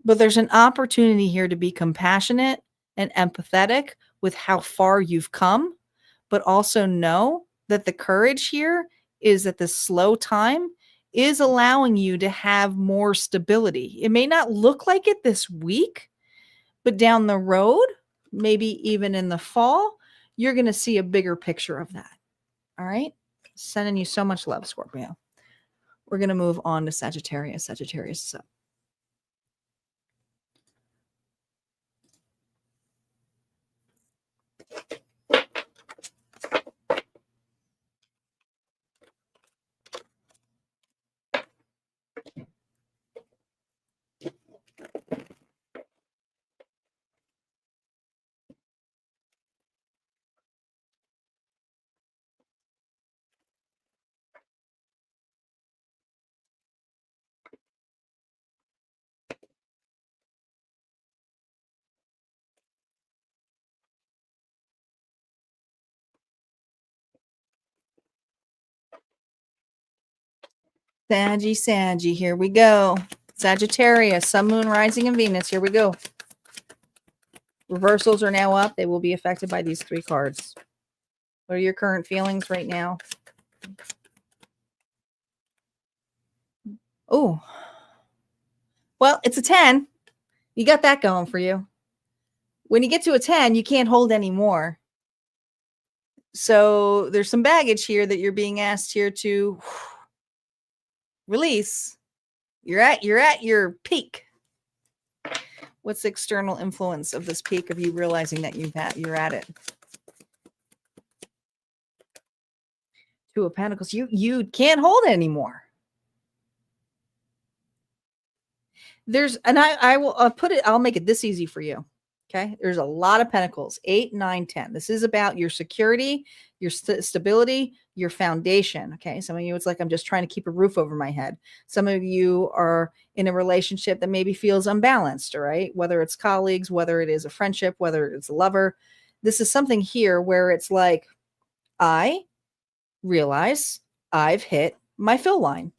[SPEAKER 1] But there's an opportunity here to be compassionate and empathetic with how far you've come, but also know that the courage here is that the slow time is allowing you to have more stability. It may not look like it this week, but down the road, maybe even in the fall, you're going to see a bigger picture of that. All right? Sending you so much love, Scorpio. We're going to move on to Sagittarius. Sagittarius is up. Saggy, here we go. Sagittarius, Sun, Moon, Rising, and Venus. Here we go. Reversals are now up. They will be affected by these 3 cards. What are your current feelings right now? Oh, well, it's a 10. You got that going for you. When you get to a 10, you can't hold anymore. So there's some baggage here that you're being asked here to release. You're at your peak. What's the external influence of this peak of you realizing that you're at it? 2 of Pentacles. You can't hold it anymore. I will put it, I'll make it this easy for you. Okay. There's a lot of Pentacles, 8, 9, 10. This is about your security, your stability, your foundation. Okay. Some of you, it's like, I'm just trying to keep a roof over my head. Some of you are in a relationship that maybe feels unbalanced, all right? Whether it's colleagues, whether it is a friendship, whether it's a lover. This is something here where it's like, I realize I've hit my fill line.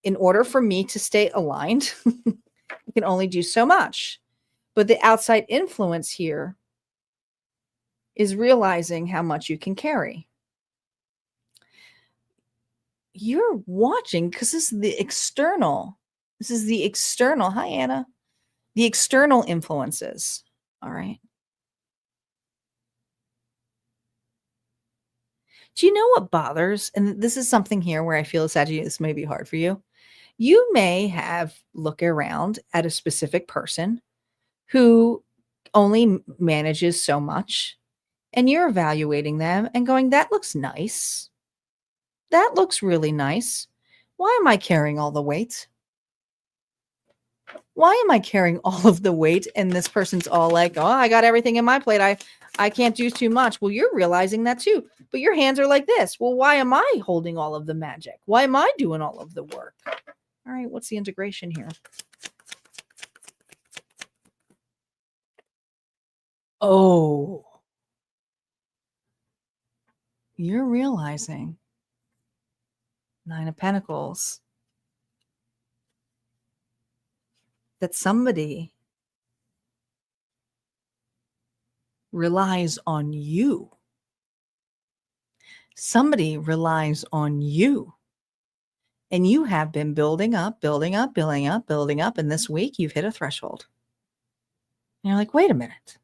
[SPEAKER 1] In order for me to stay aligned, I can only do so much. But the outside influence here is realizing how much you can carry. You're watching because this is the external. This is the external. Hi, Anna. The external influences. All right. Do you know what bothers? And this is something here where I feel, Sagittarius, this may be hard for you. You may have look around at a specific person who only manages so much, and you're evaluating them and going, that looks nice. That looks really nice. Why am I carrying all the weight? Why am I carrying all of the weight? And this person's all like, oh, I got everything in my plate. I can't do too much. Well, you're realizing that too, but your hands are like this. Well, why am I holding all of the magic? Why am I doing all of the work? All right, what's the integration here? Oh, you're realizing 9 of Pentacles, that somebody relies on you. Somebody relies on you. And you have been building up, building up, building up, building up. And this week you've hit a threshold. And you're like, wait a minute.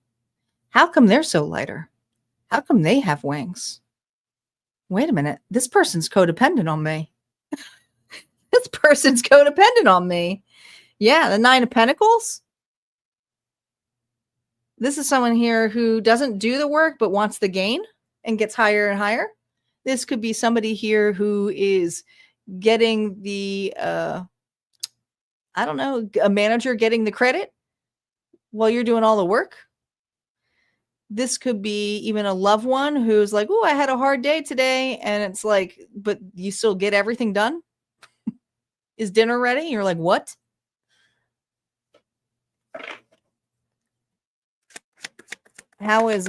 [SPEAKER 1] How come they're so lighter? How come they have wings? Wait a minute. This person's codependent on me. This person's codependent on me. Yeah, the 9 of Pentacles. This is someone here who doesn't do the work but wants the gain and gets higher and higher. This could be somebody here who is getting the, I don't know, a manager getting the credit while you're doing all the work. This could be even a loved one who's like, oh, I had a hard day today. And it's like, but you still get everything done. Is dinner ready? You're like, what? How is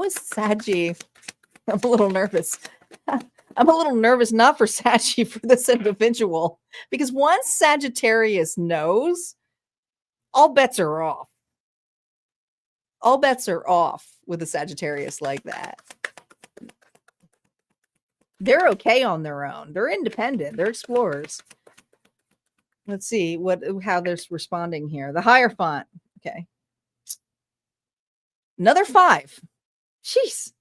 [SPEAKER 1] Saggy? I'm a little nervous. I'm a little nervous, not for Saggy, for this individual, because once Sagittarius knows, all bets are off. All bets are off with a Sagittarius like that. They're okay on their own. They're independent. They're explorers. Let's see how they're responding here. The Hierophant. Okay. Another 5. Jeez.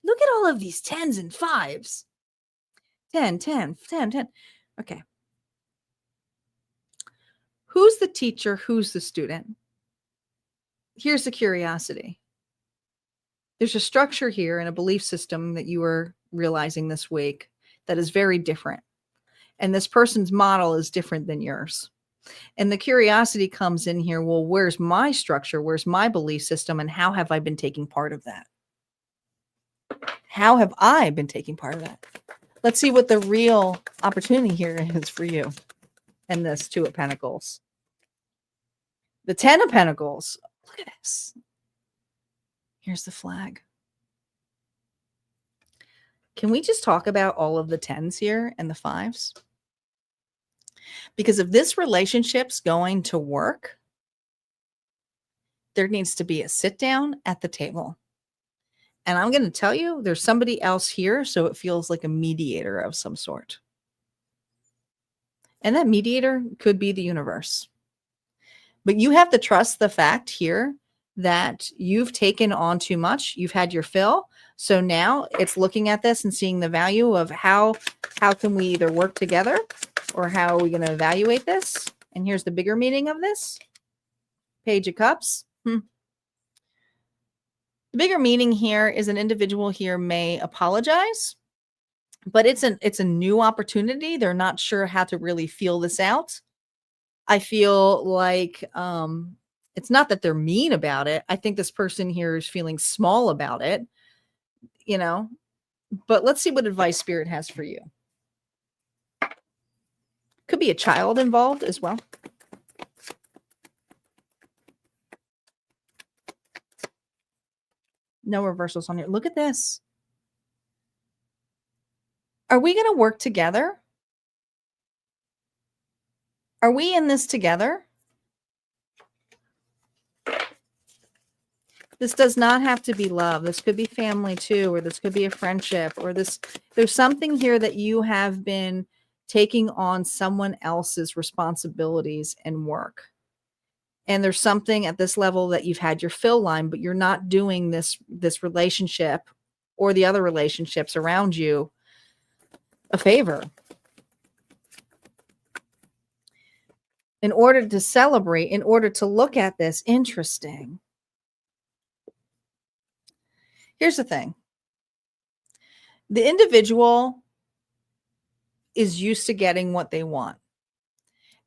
[SPEAKER 1] Look at all of these 10s and 5s. 10, 10, 10, 10. Okay. Who's the teacher? Who's the student? Here's the curiosity. There's a structure here and a belief system that you are realizing this week that is very different. And this person's model is different than yours. And the curiosity comes in here. Well, where's my structure? Where's my belief system? And how have I been taking part of that? How have I been taking part of that? Let's see what the real opportunity here is for you. And this 2 of Pentacles. The 10 of Pentacles. Look at this. Here's the flag. Can we just talk about all of the 10s here and the 5s? Because if this relationship's going to work, there needs to be a sit down at the table. And I'm going to tell you, there's somebody else here, so it feels like a mediator of some sort. And that mediator could be the universe. But you have to trust the fact here that you've taken on too much. You've had your fill. So now it's looking at this and seeing the value of how can we either work together or how are we going to evaluate this? And here's the bigger meaning of this. Page of Cups. The bigger meaning here is an individual here may apologize, but it's a new opportunity. They're not sure how to really feel this out. I feel like it's not that they're mean about it. I think this person here is feeling small about it, you know, but let's see what advice Spirit has for you. Could be a child involved as well. No reversals on here. Look at this. Are we going to work together? Are we in this together? This does not have to be love. This could be family too, or this could be a friendship, or this. There's something here that you have been taking on someone else's responsibilities and work. And there's something at this level that you've had your fill line, but you're not doing this relationship or the other relationships around you a favor. in order to celebrate, in order to look at this. Interesting. Here's the thing. The individual is used to getting what they want.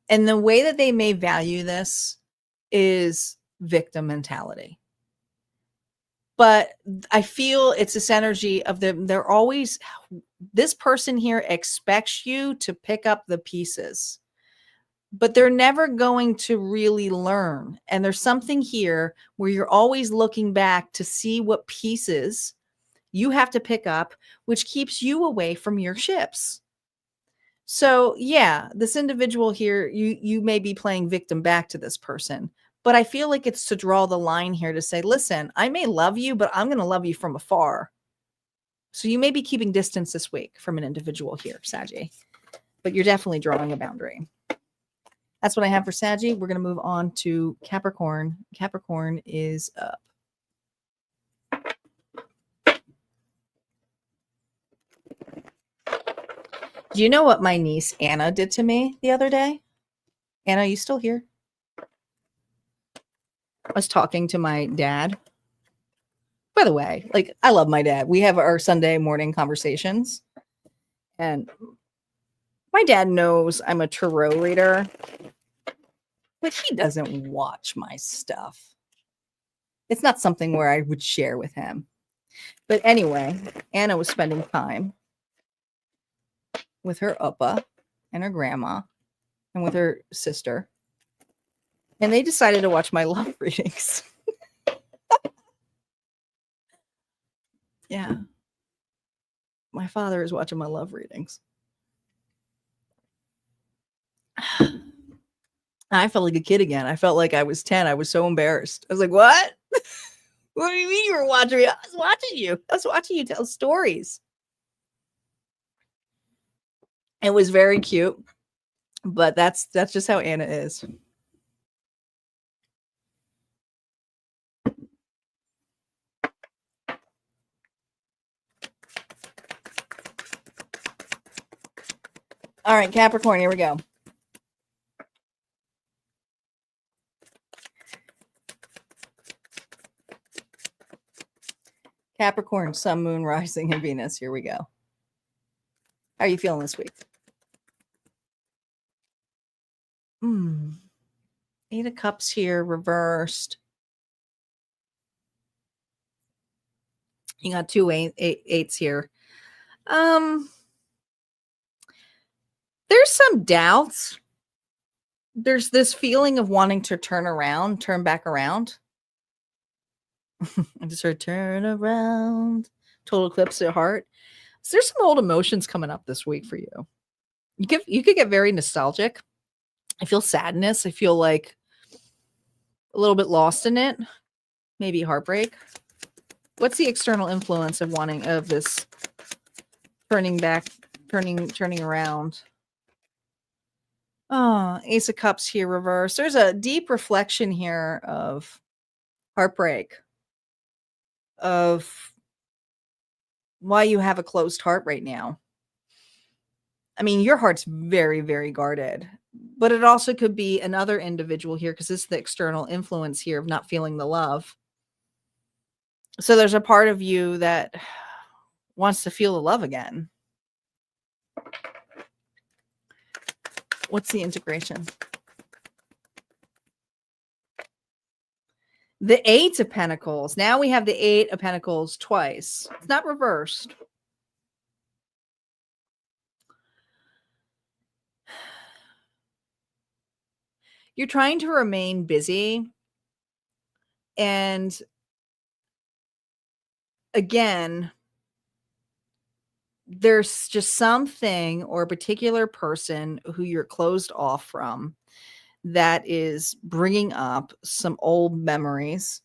[SPEAKER 1] And the way that they may value this is victim mentality. But I feel it's this energy of them. They're always, this person here expects you to pick up the pieces, but they're never going to really learn. And there's something here where you're always looking back to see what pieces you have to pick up, which keeps you away from your ships. So yeah, this individual here, you may be playing victim back to this person, but I feel like it's to draw the line here to say, listen, I may love you, but I'm going to love you from afar. So you may be keeping distance this week from an individual here, Saggy, but you're definitely drawing a boundary. That's what I have for Saggy. We're going to move on to Capricorn. Capricorn is up. Do you know what my niece Anna did to me the other day? Anna, you still here? I was talking to my dad. By the way, like, I love my dad. We have our Sunday morning conversations. And my dad knows I'm a tarot reader, but he doesn't watch my stuff. It's not something where I would share with him. But anyway, Anna was spending time with her Oppa and her grandma and with her sister. And they decided to watch my love readings. Yeah. My father is watching my love readings. I felt like a kid again. I felt like I was 10. I was so embarrassed. I was like, what? What do you mean you were watching me? I was watching you. I was watching you tell stories. It was very cute, but that's just how Anna is. All right, Capricorn, here we go. Capricorn, Sun, Moon, Rising, and Venus. Here we go. How are you feeling this week? Eight of Cups here, reversed. You got two eights here. There's some doubts. There's this feeling of wanting to turn back around. I just heard turn around. Total eclipse of heart. So there's some old emotions coming up this week for you. You could get very nostalgic. I feel sadness. I feel like a little bit lost in it. Maybe heartbreak. What's the external influence of this turning around? Oh, Ace of Cups here, reverse. There's a deep reflection here of heartbreak, of why you have a closed heart right now. I mean, your heart's very, very guarded, but it also could be another individual here because this is the external influence here of not feeling the love. So there's a part of you that wants to feel the love again. What's the integration? The Eight of Pentacles. Now we have the Eight of Pentacles twice. It's not reversed. You're trying to remain busy. And again, there's just something or a particular person who you're closed off from that is bringing up some old memories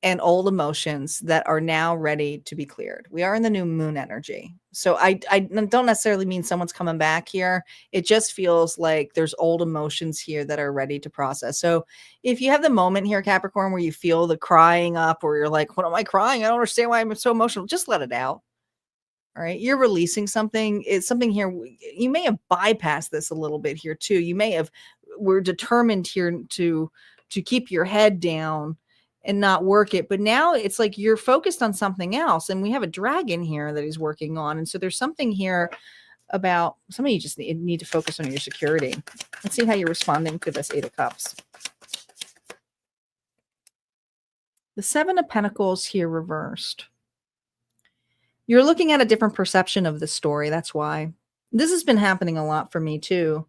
[SPEAKER 1] and old emotions that are now ready to be cleared. We are in the new moon energy. So I don't necessarily mean someone's coming back here. It just feels like there's old emotions here that are ready to process. So if you have the moment here, Capricorn, where you feel the crying up or you're like, what am I crying? I don't understand why I'm so emotional. Just let it out. All right. You're releasing something. It's something here. You may have bypassed this a little bit here too. You may have were determined here to keep your head down and not work it. But now it's like you're focused on something else. And we have a dragon here that he's working on. And so there's something here about some of you just need to focus on your security. Let's see how you're responding to this 8 of Cups. The 7 of Pentacles here reversed. You're looking at a different perception of the story. That's why. This has been happening a lot for me too.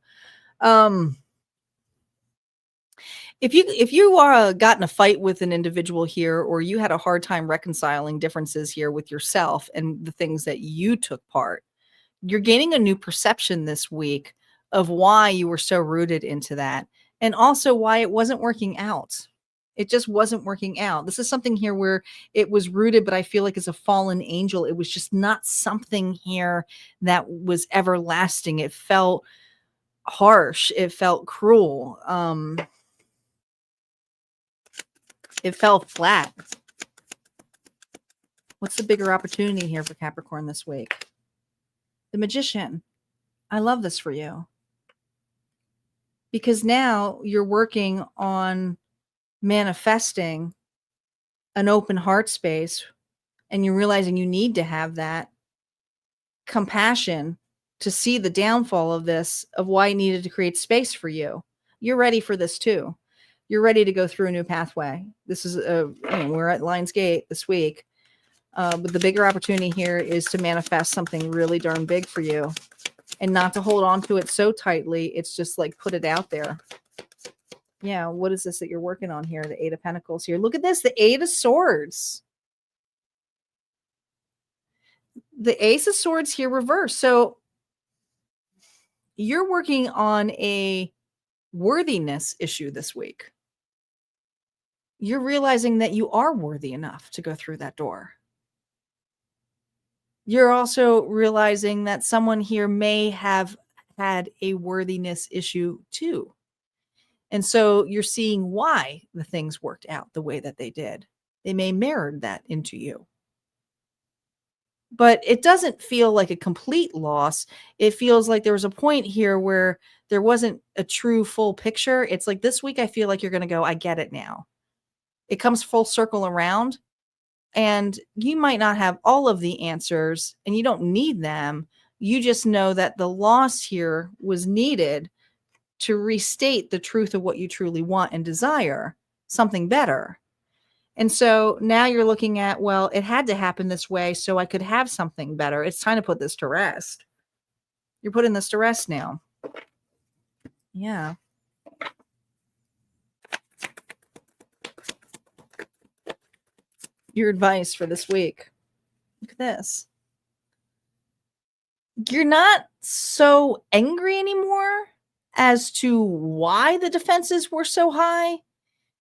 [SPEAKER 1] If you got in a fight with an individual here, or you had a hard time reconciling differences here with yourself and the things that you took part, you're gaining a new perception this week of why you were so rooted into that, and also why it wasn't working out. It just wasn't working out. This is something here where it was rooted, but I feel like as a fallen angel, it was just not something here that was everlasting. It felt harsh. It felt cruel. It fell flat. What's the bigger opportunity here for Capricorn this week? The Magician. I love this for you. Because now you're working on manifesting an open heart space, and you're realizing you need to have that compassion to see the downfall of this, of why it needed to create space for you. You're ready for this too. You're ready to go through a new pathway. This is we're at Lion's Gate this week. But the bigger opportunity here is to manifest something really darn big for you, and not to hold on to it so tightly. It's just like put it out there. Yeah, what is this that you're working on here? The 8 of Pentacles here. Look at this, the 8 of Swords. The Ace of Swords here reversed. So you're working on a worthiness issue this week. You're realizing that you are worthy enough to go through that door. You're also realizing that someone here may have had a worthiness issue too. And so you're seeing why the things worked out the way that they did. They may mirror that into you. But it doesn't feel like a complete loss. It feels like there was a point here where there wasn't a true full picture. It's like this week I feel like you're going to go, I get it now. It comes full circle around, and you might not have all of the answers, and you don't need them. You just know that the loss here was needed to restate the truth of what you truly want and desire, something better. And so now you're looking at, well, it had to happen this way so I could have something better. It's time to put this to rest. You're putting this to rest now. Yeah. Your advice for this week. Look at this. You're not so angry anymore as to why the defenses were so high.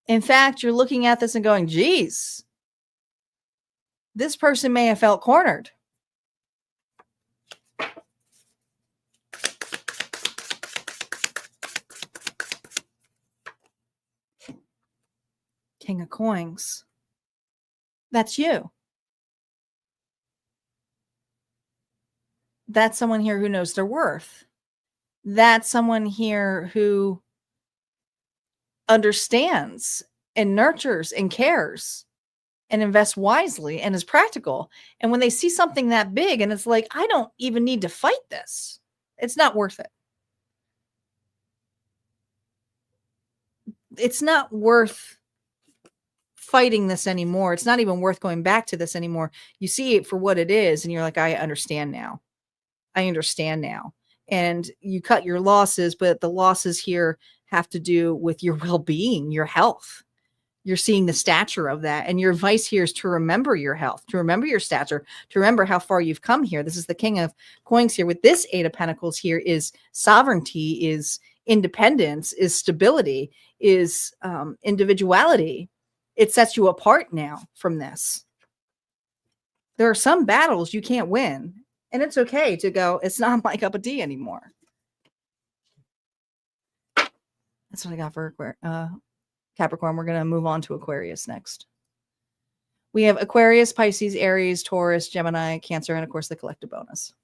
[SPEAKER 1] In fact, you're looking at this and going, geez, this person may have felt cornered. King of Coins. That's you. That's someone here who knows their worth. That's someone here who understands and nurtures and cares and invests wisely and is practical. And when they see something that big and it's like, I don't even need to fight this, it's not worth it. It's not worth fighting this anymore. It's not even worth going back to this anymore. You see it for what it is, and you're like, I understand now. I understand now. And you cut your losses, but the losses here have to do with your well-being, your health. You're seeing the stature of that. And your advice here is to remember your health, to remember your stature, to remember how far you've come here. This is the King of Coins here. With this 8 of Pentacles here is sovereignty, is independence, is stability, is individuality. It sets you apart now from this. There are some battles you can't win. And it's okay to go, it's not my cup of tea anymore. That's what I got for Capricorn. We're going to move on to Aquarius next. We have Aquarius, Pisces, Aries, Taurus, Gemini, Cancer, and of course the collective bonus.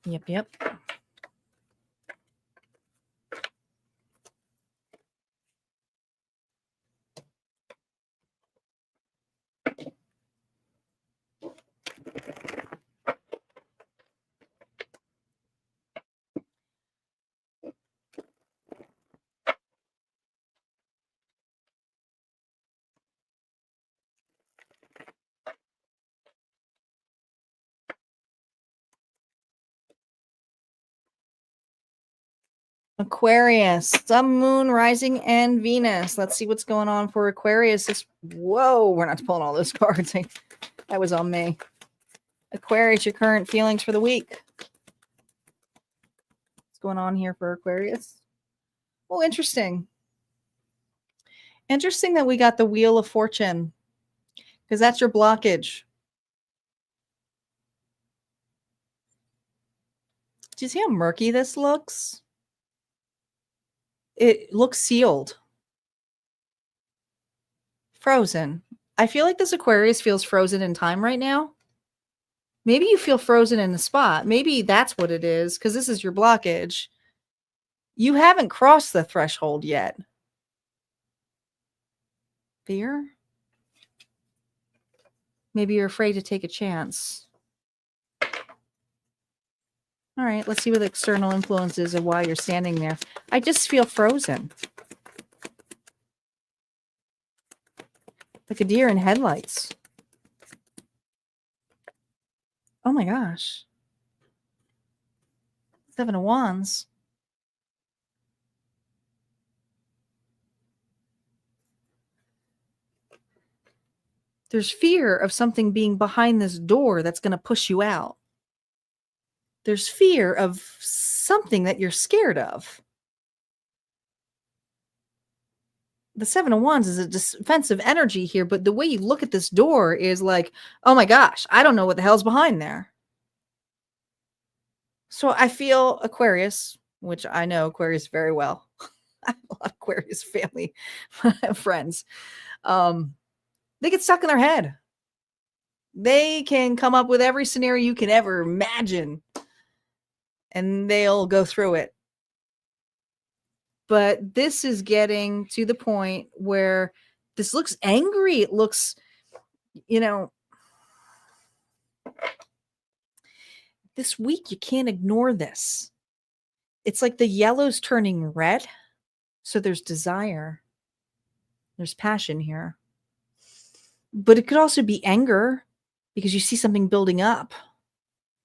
[SPEAKER 1] Yep, yep. Aquarius, Sun, Moon, Rising, and Venus. Let's see what's going on for Aquarius. Whoa, we're not pulling all those cards. That was on me. Aquarius, your current feelings for the week. What's going on here for Aquarius? Oh, interesting. Interesting that we got the Wheel of Fortune, because that's your blockage. Do you see how murky this looks? It looks sealed. Frozen. I feel like this Aquarius feels frozen in time right now. Maybe you feel frozen in the spot. Maybe that's what it is, because this is your blockage. You haven't crossed the threshold yet. Fear? Maybe you're afraid to take a chance. All right, let's see what the external influences of why you're standing there. I just feel frozen. Like a deer in headlights. Oh my gosh. 7 of Wands. There's fear of something being behind this door that's going to push you out. There's fear of something that you're scared of. The 7 of Wands is a defensive energy here, but the way you look at this door is like, oh my gosh, I don't know what the hell's behind there. So I feel Aquarius, which I know Aquarius very well. I have a lot of Aquarius family friends. They get stuck in their head. They can come up with every scenario you can ever imagine, and they'll go through it. But this is getting to the point where this looks angry. It looks, this week you can't ignore this. It's like the yellow's turning red. So there's desire. There's passion here. But it could also be anger because you see something building up.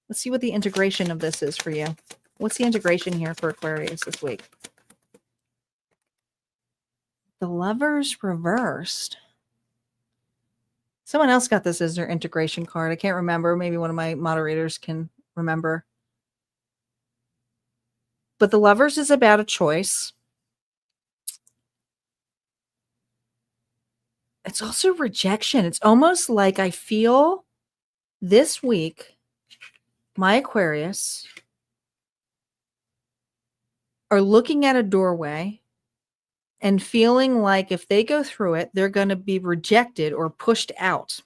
[SPEAKER 1] Let's see what the integration of this is for you. What's the integration here for Aquarius this week? The Lovers reversed. Someone else got this as their integration card. I can't remember. Maybe one of my moderators can remember. But the Lovers is about a choice. It's also rejection. It's almost like I feel this week, my Aquarius are looking at a doorway and feeling like if they go through it, they're going to be rejected or pushed out.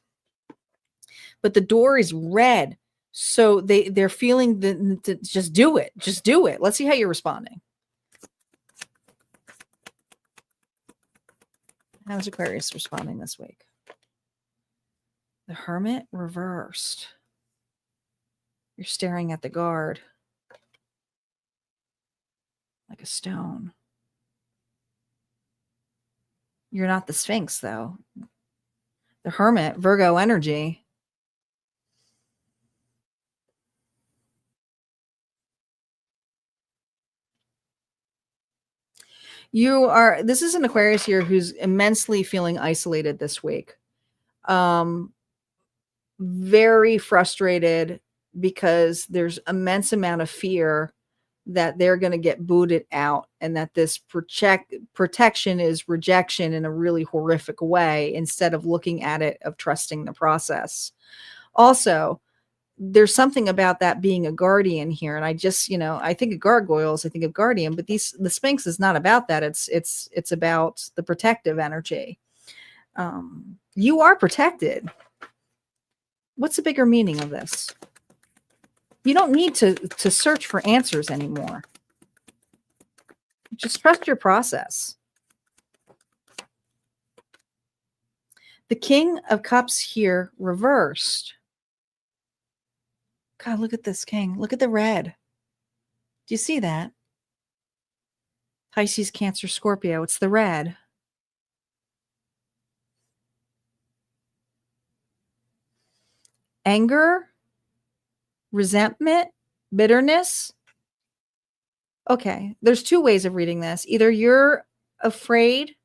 [SPEAKER 1] But the door is red. So they're feeling to just do it. Just do it. Let's see how you're responding. How's Aquarius responding this week? The Hermit reversed. You're staring at the guard like a stone. You're not the Sphinx, though. The Hermit, Virgo energy. This is an Aquarius here who's immensely feeling isolated this week. Very frustrated because there's immense amount of fear that they're going to get booted out and that this protection is rejection in a really horrific way instead of looking at it of trusting the process. Also, there's something about that being a guardian here. And I just, I think of gargoyles, I think of guardian, but the Sphinx is not about that. It's about the protective energy. You are protected. What's the bigger meaning of this? You don't need to search for answers anymore. Just trust your process. The King of Cups here reversed. God, look at this king. Look at the red. Do you see that? Pisces, Cancer, Scorpio. It's the red. Anger, resentment, bitterness. Okay, there's two ways of reading this. Either you're afraid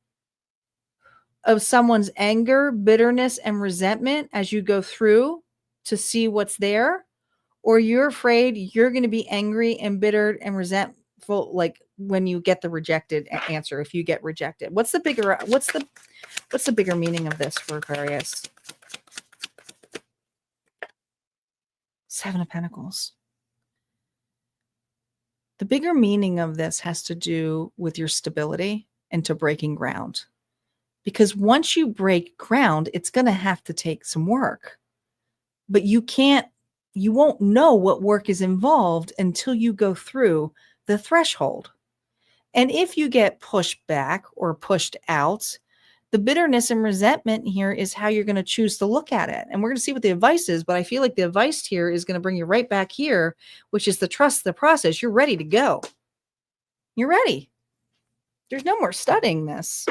[SPEAKER 1] of someone's anger, bitterness, and resentment as you go through to see what's there, or you're afraid you're going to be angry and bitter and resentful, like when you get the rejected answer. If you get rejected, what's the bigger meaning of this for Aquarius? Seven of Pentacles. The bigger meaning of this has to do with your stability and to breaking ground. Because once you break ground, it's going to have to take some work. But you won't know what work is involved until you go through the threshold. And if you get pushed back or pushed out, the bitterness and resentment here is how you're going to choose to look at it. And we're going to see what the advice is, but I feel like the advice here is going to bring you right back here, which is the trust the process. You're ready to go. You're ready. There's no more studying this.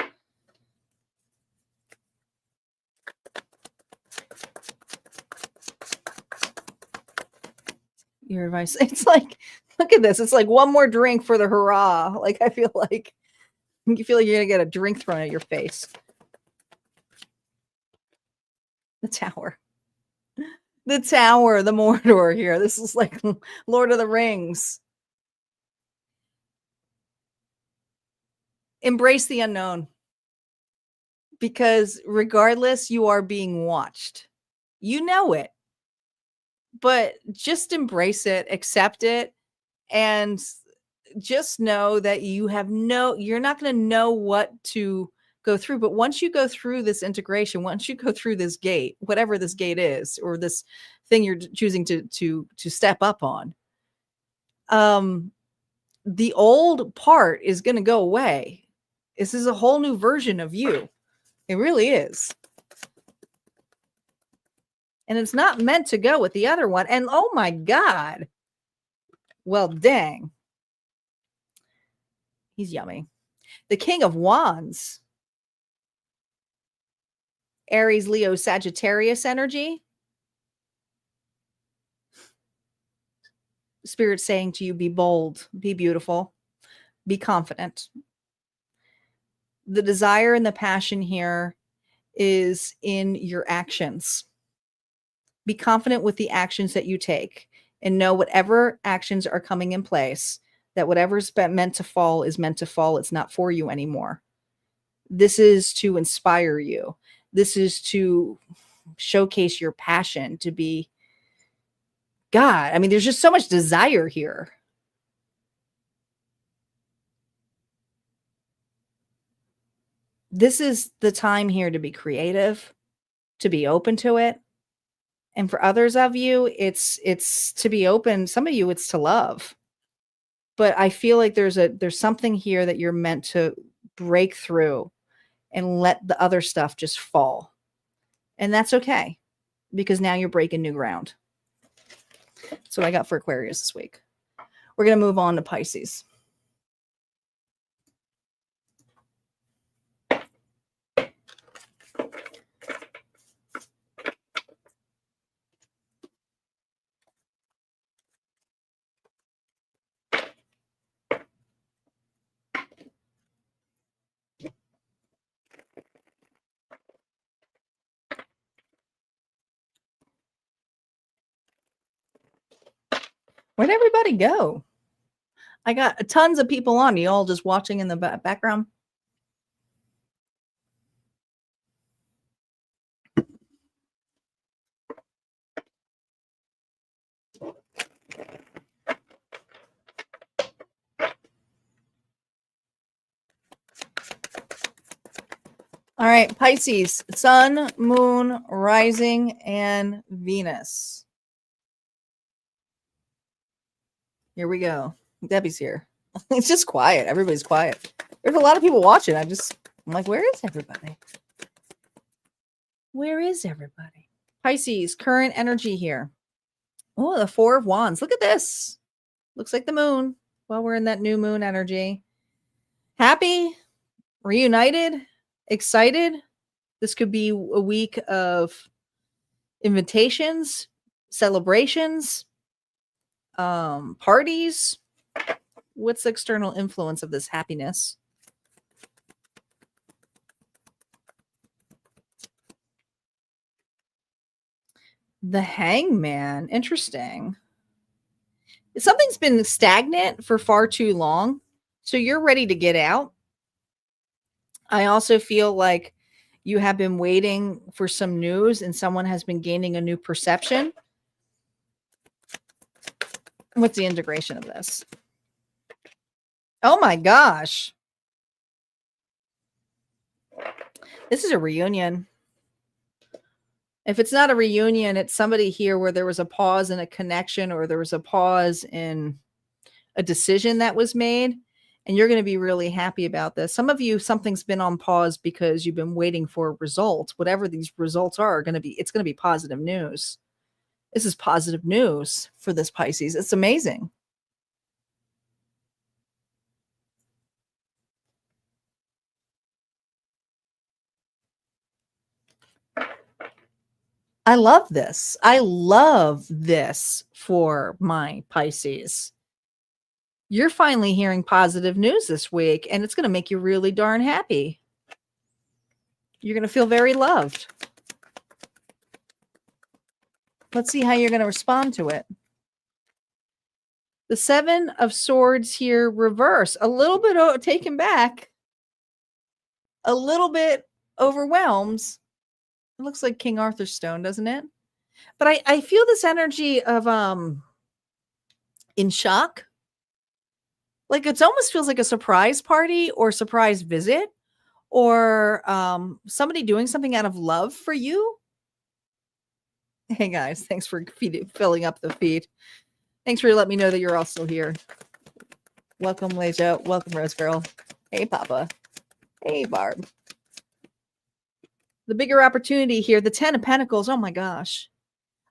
[SPEAKER 1] Your advice. It's like, look at this. It's like one more drink for the hurrah. Like, I feel like you feel like you're going to get a drink thrown at your face. The Tower. The Tower, the Mordor here. This is like Lord of the Rings. Embrace the unknown. Because regardless, you are being watched. You know it. But just embrace it, accept it, and just know that you're not going to know what to go through. But once you go through this integration, once you go through this gate, whatever this gate is, or this thing you're choosing to step up on, the old part is going to go away. This is a whole new version of you. It really is. And it's not meant to go with the other one. And oh my God. Well, dang. He's yummy. The King of Wands. Aries, Leo, Sagittarius energy. Spirit saying to you, be bold, be beautiful, be confident. The desire and the passion here is in your actions. Be confident with the actions that you take and know whatever actions are coming in place, that whatever's meant to fall is meant to fall. It's not for you anymore. This is to inspire you. This is to showcase your passion, to be God. I mean, there's just so much desire here. This is the time here to be creative, to be open to it. And for others of you, it's to be open. Some of you, it's to love. But I feel like there's something here that you're meant to break through and let the other stuff just fall. And that's okay, because now you're breaking new ground. That's what I got for Aquarius this week. We're going to move on to Pisces. Where'd everybody go? I got tons of people on. You all just watching in the background? All right, Pisces, Sun, Moon, Rising, and Venus. Here we go. Debbie's here. It's just quiet. Everybody's quiet. There's a lot of people watching. I'm like, where is everybody? Where is everybody? Pisces, current energy here. Oh, the Four of Wands. Look at this. Looks like the moon. Well, we're in that new moon energy. Happy, reunited, excited. This could be a week of invitations, celebrations, parties. What's the external influence of this happiness? The Hangman. Interesting. Something's been stagnant for far too long, so you're ready to get out. I also feel like you have been waiting for some news and someone has been gaining a new perception. What's the integration of this? Oh my gosh. This is a reunion. If it's not a reunion, it's somebody here where there was a pause in a connection, or there was a pause in a decision that was made, and you're going to be really happy about this. Some of you, something's been on pause because you've been waiting for results. Whatever these results are going to be, it's going to be positive news. This is positive news for this Pisces. It's amazing. I love this. I love this for my Pisces. You're finally hearing positive news this week, and it's going to make you really darn happy. You're going to feel very loved. Let's see how you're going to respond to it. The Seven of Swords here reverse. A little bit taken back. A little bit overwhelmed. It looks like King Arthur's stone, doesn't it? But I feel this energy of in shock. Like it almost feels like a surprise party or surprise visit, or somebody doing something out of love for you. Hey guys, thanks for filling up the feed. Thanks for letting me know that you're all still here. Welcome, Leja. Welcome, Rose Girl. Hey, Papa. Hey, Barb. The bigger opportunity here, the 10 of Pentacles. Oh my gosh.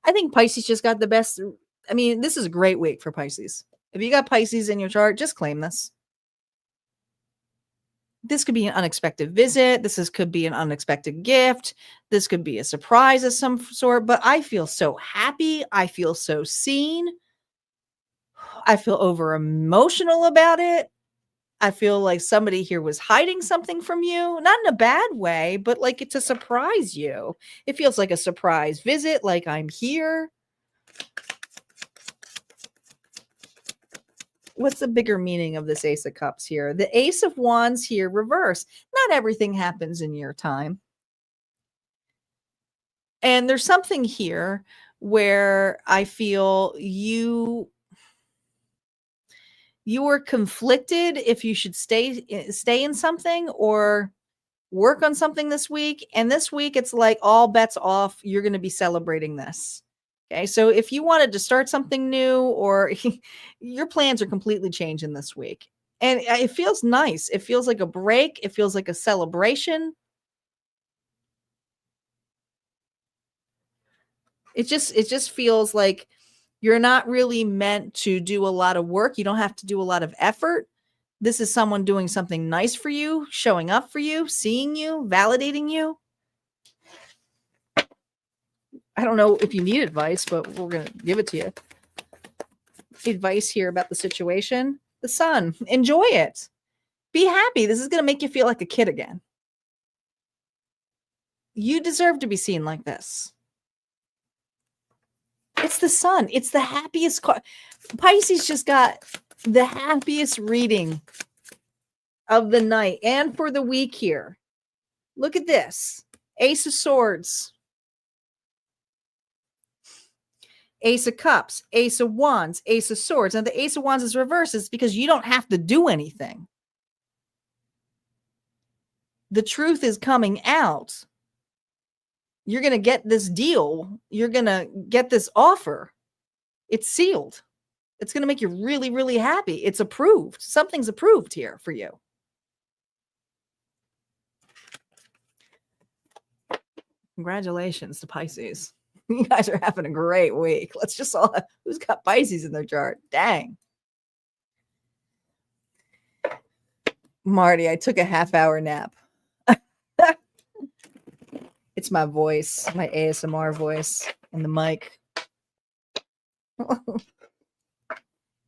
[SPEAKER 1] I think Pisces just got the best. I mean, this is a great week for Pisces. If you got Pisces in your chart, just claim this. This could be an unexpected visit. Could be an unexpected gift. This could be a surprise of some sort. But I feel so happy. I feel so seen. I feel over emotional about it. I feel like somebody here was hiding something from you, not in a bad way, but like it's to surprise you. It feels like a surprise visit, like I'm here. What's the bigger meaning of this Ace of Cups here? The Ace of Wands here, reverse. Not everything happens in your time. And there's something here where I feel you were conflicted if you should stay in something or work on something this week. And this week, it's like all bets off. You're going to be celebrating this. Okay. So if you wanted to start something new, or your plans are completely changing this week, and it feels nice. It feels like a break. It feels like a celebration. It just feels like you're not really meant to do a lot of work. You don't have to do a lot of effort. This is someone doing something nice for you, showing up for you, seeing you, validating you. I don't know if you need advice, but we're going to give it to you. Advice here about the situation. The Sun. Enjoy it. Be happy. This is going to make you feel like a kid again. You deserve to be seen like this. It's the Sun. It's the happiest card. Pisces just got the happiest reading of the night and for the week here. Look at this. Ace of Swords. Ace of Cups. Ace of Wands. Ace of Swords. And the Ace of Wands is reversed. It's because you don't have to do anything. The truth is coming out. You're going to get this deal. You're going to get this offer. It's sealed. It's going to make you really, really happy. It's approved. Something's approved here for you. Congratulations to Pisces. You guys are having a great week. Let's just all have, who's got Pisces in their chart? Dang. Marty, I took a half-hour nap. It's my voice, my ASMR voice, and the mic.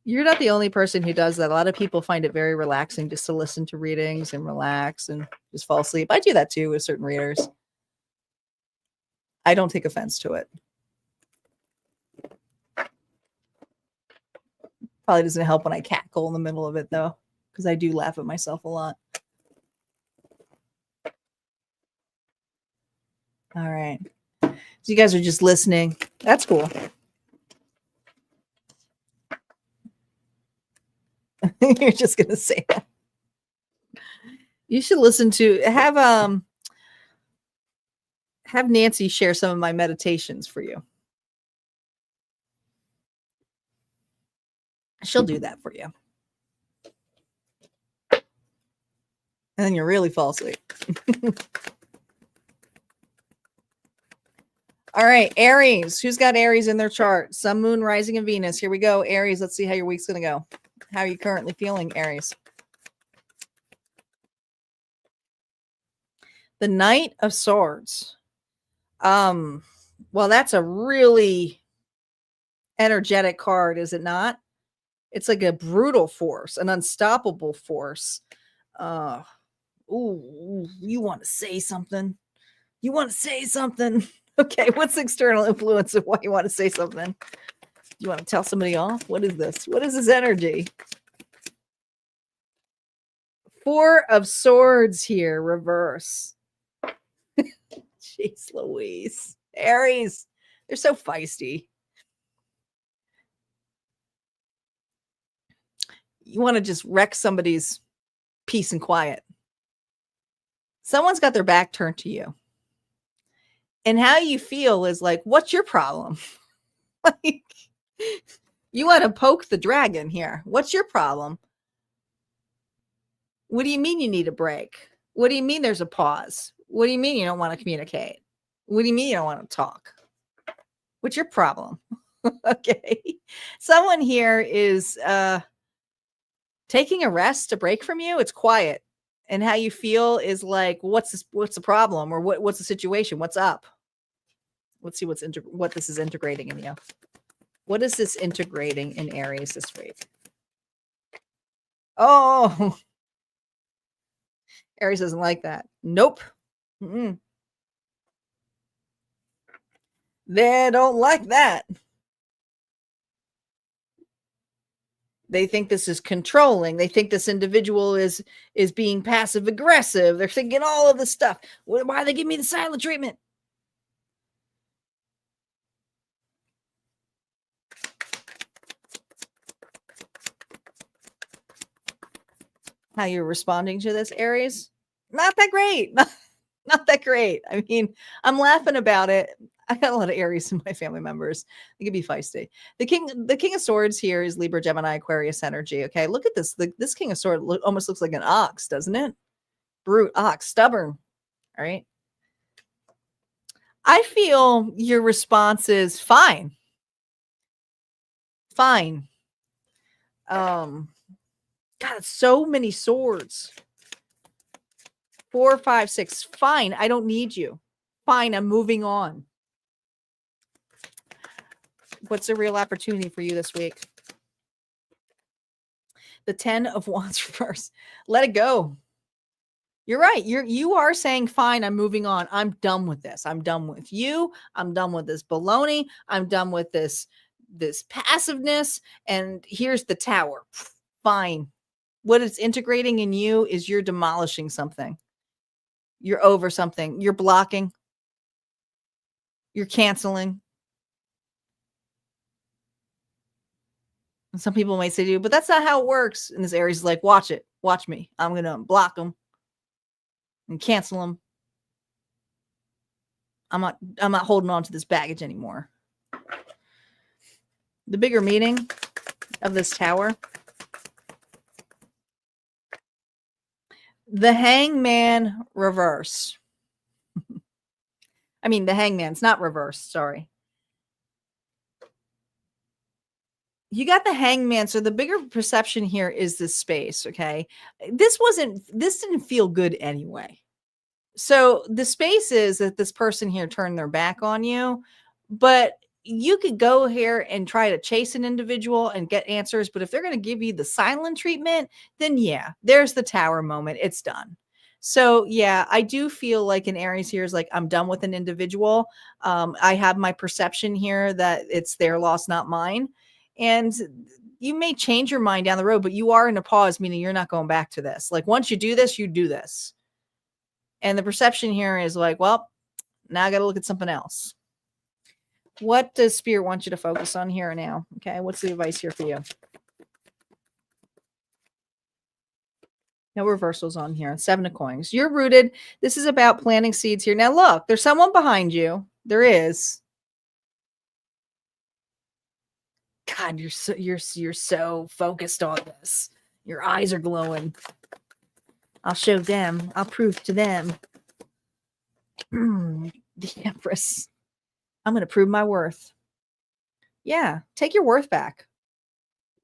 [SPEAKER 1] You're not the only person who does that. A lot of people find it very relaxing just to listen to readings and relax and just fall asleep. I do that too with certain readers. I don't take offense to it. Probably doesn't help when I cackle in the middle of it, though, because I do laugh at myself a lot. All right. So you guys are just listening. That's cool. You're just going to say that. You should listen to, have Nancy share some of my meditations for you. She'll do that for you. And then you really fall asleep. All right, Aries. Who's got Aries in their chart? Sun, Moon, Rising, and Venus. Here we go. Aries, let's see how your week's going to go. How are you currently feeling, Aries? The Knight of Swords. Well, that's a really energetic card, is it not? It's like a brutal force, an unstoppable force. Ooh, you want to say something? You want to say something? Okay, what's the external influence of why you want to say something? You want to tell somebody off? What is this? What is this energy? Four of Swords here, reverse. Jeez Louise. Aries, they're so feisty. You want to just wreck somebody's peace and quiet. Someone's got their back turned to you. And how you feel is like, what's your problem? Like, you want to poke the dragon here. What's your problem? What do you mean you need a break? What do you mean there's a pause? What do you mean you don't want to communicate? What do you mean you don't want to talk? What's your problem? Okay. Someone here is taking a rest, a break from you. It's quiet. And how you feel is like, what's the problem? Or what's the situation? What's up? Let's see what this is integrating in you. What is this integrating in Aries this week? Oh, Aries doesn't like that. Nope. Mm-mm. They don't like that. They think this is controlling. They think this individual is being passive aggressive. They're thinking all of this stuff. Why they give me the silent treatment? How you're responding to this, Aries? Not that great. Not that great. I mean, I'm laughing about it. I got a lot of Aries in my family members. They can be feisty. The King of Swords here is Libra, Gemini, Aquarius energy. Okay, look at this. This King of Swords almost looks like an ox, doesn't it? Brute, ox, stubborn. All right. I feel your response is fine. Fine. God, so many swords. 4, 5, 6. Fine. I don't need you. Fine. I'm moving on. What's a real opportunity for you this week? The 10 of Wands reverse. Let it go. You're right. You are saying, fine, I'm moving on. I'm done with this. I'm done with you. I'm done with this baloney. I'm done with this passiveness. And here's the tower. Fine. What it's integrating in you is you're demolishing something. You're over something. You're blocking. You're canceling. And some people might say to you, but that's not how it works. And this Aries is like, watch it. Watch me. I'm going to block them and cancel them. I'm not holding on to this baggage anymore. The bigger meaning, of this Tower. The Hangman reverse. I mean, the Hangman's not reverse. Sorry. You got the Hangman. So the bigger perception here is this space. Okay. This didn't feel good anyway. So the space is that this person here turned their back on you, but you could go here and try to chase an individual and get answers. But if they're going to give you the silent treatment, then yeah, there's the Tower moment. It's done. So yeah, I do feel like an Aries here is like, I'm done with an individual. I have my perception here that it's their loss, not mine. And you may change your mind down the road, but you are in a pause, meaning you're not going back to this. Like once you do this, you do this. And the perception here is like, well, now I got to look at something else. What does Spirit want you to focus on here now? Okay. What's the advice here for you? No reversals on here. 7 of coins. You're rooted. This is about planting seeds here. Now look, there's someone behind you. There is. God, you're so focused on this. Your eyes are glowing. I'll show them. I'll prove to them. The Empress. I'm going to prove my worth. Yeah, take your worth back.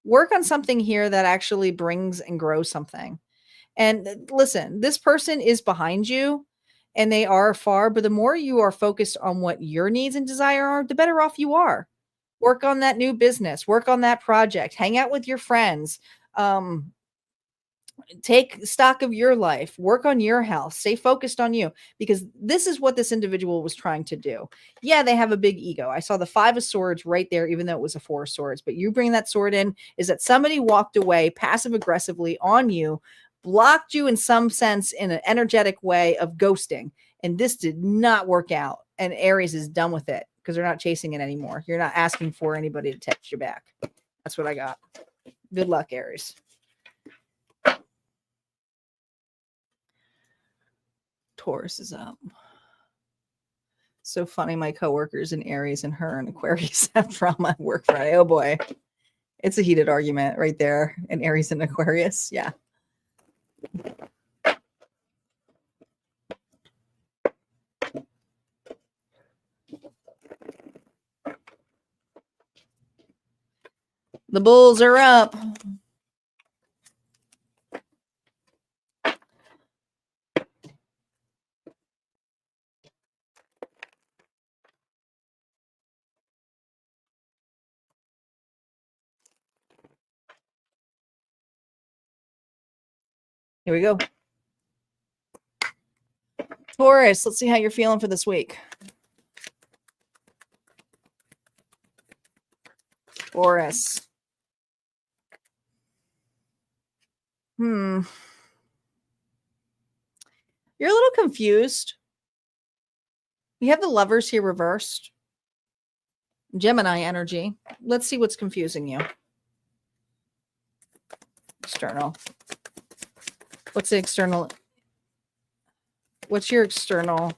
[SPEAKER 1] Work on something here that actually brings and grows something. And listen, this person is behind you and they are far, but the more you are focused on what your needs and desire are, the better off you are. Work on that new business, work on that project, hang out with your friends, take stock of your life, work on your health, stay focused on you, because this is what this individual was trying to do. Yeah, they have a big ego. I saw the 5 of swords right there, even though it was a 4 of swords, but you bring that sword in is that somebody walked away passive aggressively on you, blocked you in some sense in an energetic way of ghosting. And this did not work out. And Aries is done with it because they're not chasing it anymore. You're not asking for anybody to text you back. That's what I got. Good luck, Aries. Taurus is up. So funny. My coworkers in Aries and her and Aquarius have drama at work Friday. Oh boy. It's a heated argument right there in Aries and Aquarius. Yeah. The bulls are up. Here we go. Taurus, let's see how you're feeling for this week. Taurus. You're a little confused. We have the Lovers here reversed. Gemini energy. Let's see what's confusing you. External. What's the external? What's your external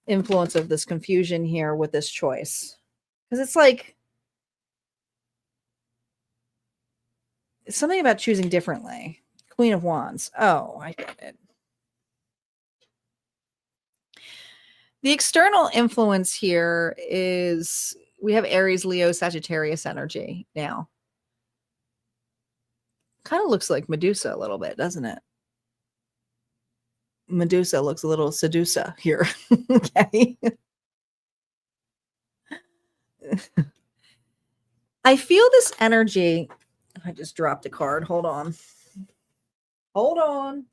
[SPEAKER 1] influence of this confusion here with this choice? Because it's like it's something about choosing differently. Queen of Wands. Oh, I get it. The external influence here is we have Aries, Leo, Sagittarius energy now. Kind of looks like Medusa a little bit, doesn't it? Medusa looks a little sedusa here. Okay. I feel this energy. I just dropped a card. Hold on. Hold on.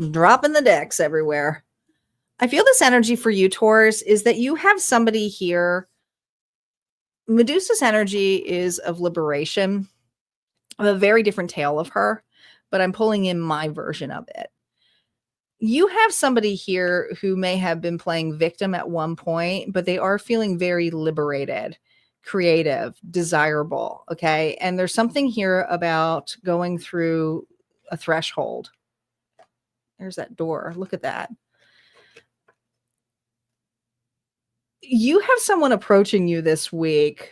[SPEAKER 1] Dropping the decks everywhere. I feel this energy for you, Taurus, is that you have somebody here. Medusa's energy is of liberation. I have a very different tale of her, but I'm pulling in my version of it. You have somebody here who may have been playing victim at one point, but they are feeling very liberated, creative, desirable. Okay. And there's something here about going through a threshold. There's that door. Look at that. You have someone approaching you this week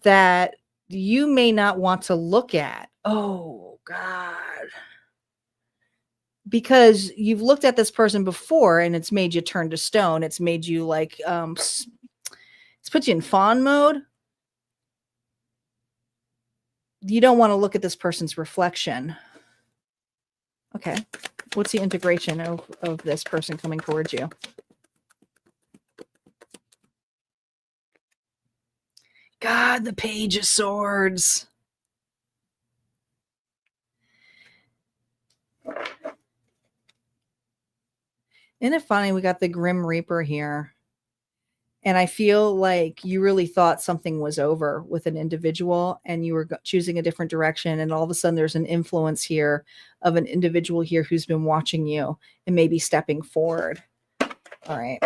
[SPEAKER 1] that you may not want to look at. Oh, God. Because you've looked at this person before and it's made you turn to stone. It's made you like, it's put you in fawn mode. You don't want to look at this person's reflection. Okay. What's the integration of this person coming towards you? God, the Page of Swords. Isn't it funny? We got the Grim Reaper here. And I feel like you really thought something was over with an individual and you were choosing a different direction. And all of a sudden there's an influence here of an individual here who's been watching you and maybe stepping forward. All right.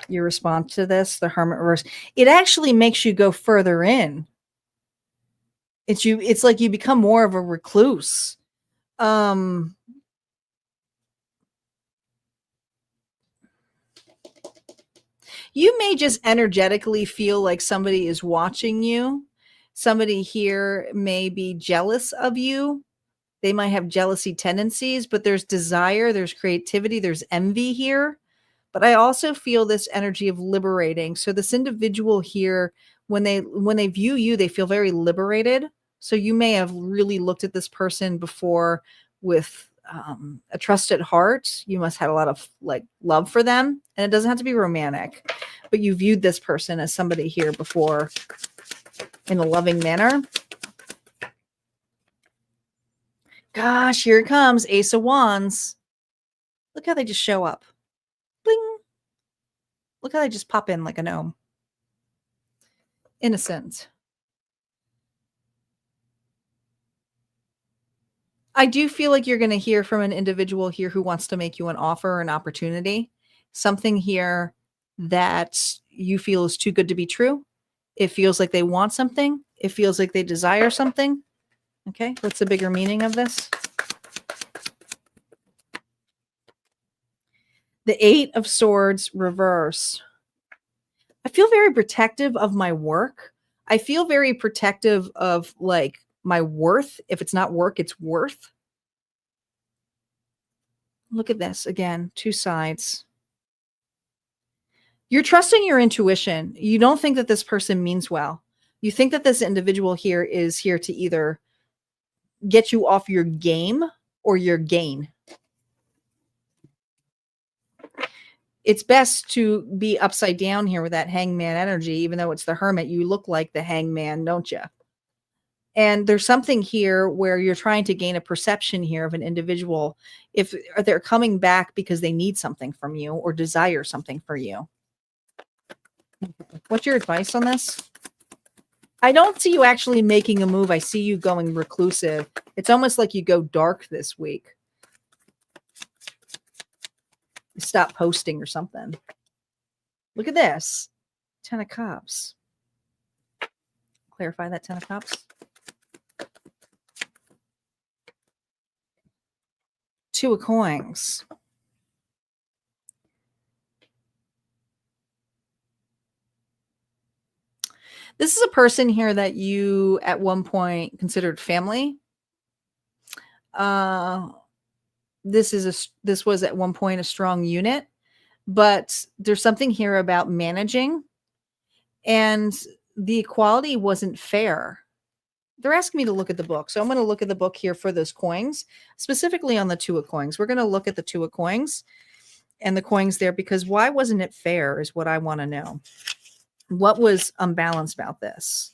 [SPEAKER 1] Your response to this, the Hermit reverse, it actually makes you go further in. It's like you become more of a recluse. You may just energetically feel like somebody is watching you. Somebody here may be jealous of you. They might have jealousy tendencies, but there's desire, there's creativity, there's envy here. But I also feel this energy of liberating. So this individual here, when they view you, they feel very liberated. So you may have really looked at this person before with a trusted heart. You must have had a lot of like love for them, and it doesn't have to be romantic, but you viewed this person as somebody here before in a loving manner. Gosh, here it comes. Ace of Wands. Look how they just show up. Bling. Look how they just pop in like a gnome. Innocent. I do feel like you're going to hear from an individual here who wants to make you an offer or an opportunity. Something here that you feel is too good to be true. It feels like they want something. It feels like they desire something. Okay, what's the bigger meaning of this? The Eight of Swords reverse. I feel very protective of my work. I feel very protective of like my worth. If it's not work, it's worth. Look at this again, two sides. You're trusting your intuition. You don't think that this person means well. You think that this individual here is here to either get you off your game or your gain. It's best to be upside down here with that hangman energy, even though it's the Hermit. You look like the hangman, don't you? And there's something here where you're trying to gain a perception here of an individual if they're coming back because they need something from you or desire something for you. What's your advice on this? I don't see you actually making a move. I see you going reclusive. It's almost like you go dark this week. You stop posting or something. Look at this. 10 of Cups. Clarify that 10 of Cups. 2 of Coins. This is a person here that you at one point considered family. This was at one point a strong unit, but there's something here about managing, and the equality wasn't fair. They're asking me to look at the book, so I'm going to look at the book here for those coins, specifically on the 2 of Coins. We're going to look at the 2 of Coins and the coins there, because why wasn't it fair is what I want to know. What was unbalanced about this?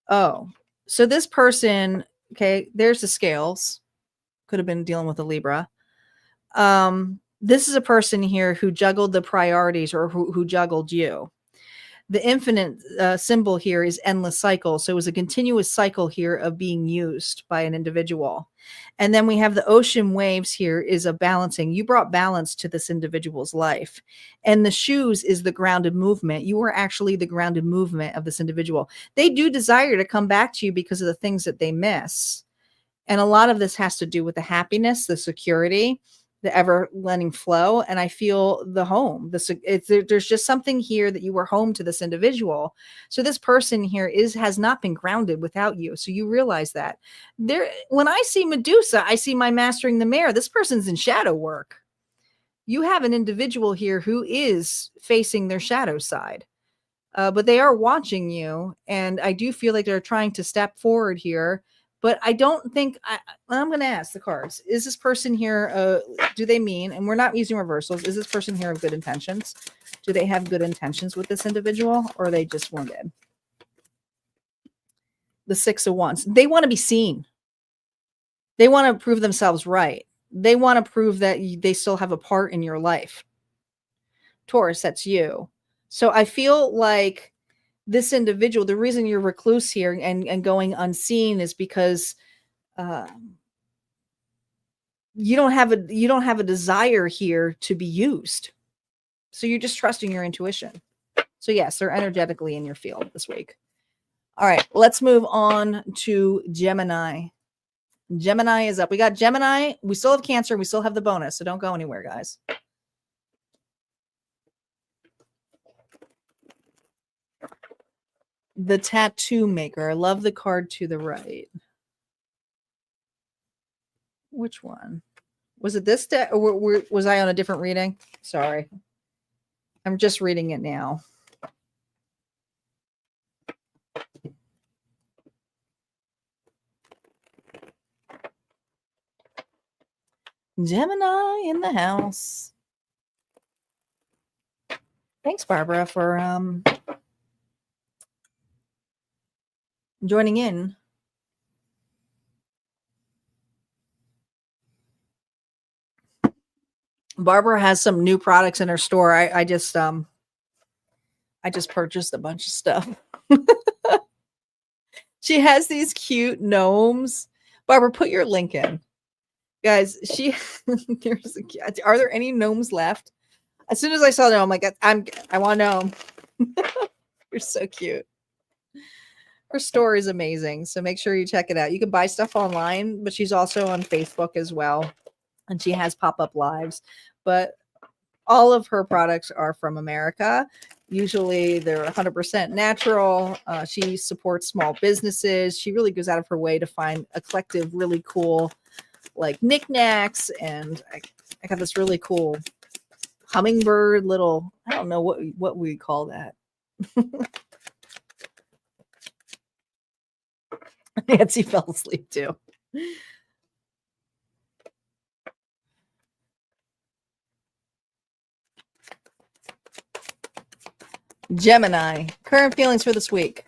[SPEAKER 1] Oh, so this person, okay, there's the scales. Could have been dealing with a Libra. This is a person here who juggled the priorities, or who juggled you. The infinite symbol here is endless cycle. So it was a continuous cycle here of being used by an individual. And then we have the ocean waves here is a balancing. You brought balance to this individual's life. And the shoes is the grounded movement. You were actually the grounded movement of this individual. They do desire to come back to you because of the things that they miss. And a lot of this has to do with the happiness, the security, the ever-letting flow. And I feel the home. There's just something here that you were home to this individual. So this person here has not been grounded without you. So you realize that. When I see Medusa, I see my mastering the mare. This person's in shadow work. You have an individual here who is facing their shadow side. But they are watching you. And I do feel like they're trying to step forward here. But I don't think I'm going to ask the cards. Is this person here, do they mean, and we're not using reversals, is this person here of good intentions? Do they have good intentions with this individual, or are they just wounded? The Six of Wands. They want to be seen. They want to prove themselves right. They want to prove that they still have a part in your life. Taurus, that's you. So I feel like this individual, the reason you're recluse here and going unseen is because you don't have a desire here to be used. So you're just trusting your intuition. So yes, they're energetically in your field this week. All right, let's move on to Gemini. Gemini is up. We got Gemini. We still have Cancer. We still have the bonus. So don't go anywhere, guys. The Tattoo Maker. I love the card to the right. Which one? Was it this deck, or was I on a different reading? Sorry. I'm just reading it now. Gemini in the house. Thanks, Barbara, for joining in. Barbara has some new products in her store. I just purchased a bunch of stuff. She has these cute gnomes. Barbara, put your link in. Guys, are there any gnomes left? As soon as I saw them, I'm like, I want to know. You're so cute. Her store is amazing. So make sure you check it out. You can buy stuff online, but she's also on Facebook as well. And she has pop-up lives. But all of her products are from America. Usually they're 100% natural. She supports small businesses. She really goes out of her way to find a collective, really cool, like knickknacks. And I got this really cool hummingbird little, I don't know what we call that. Nancy fell asleep too. Gemini, current feelings for this week.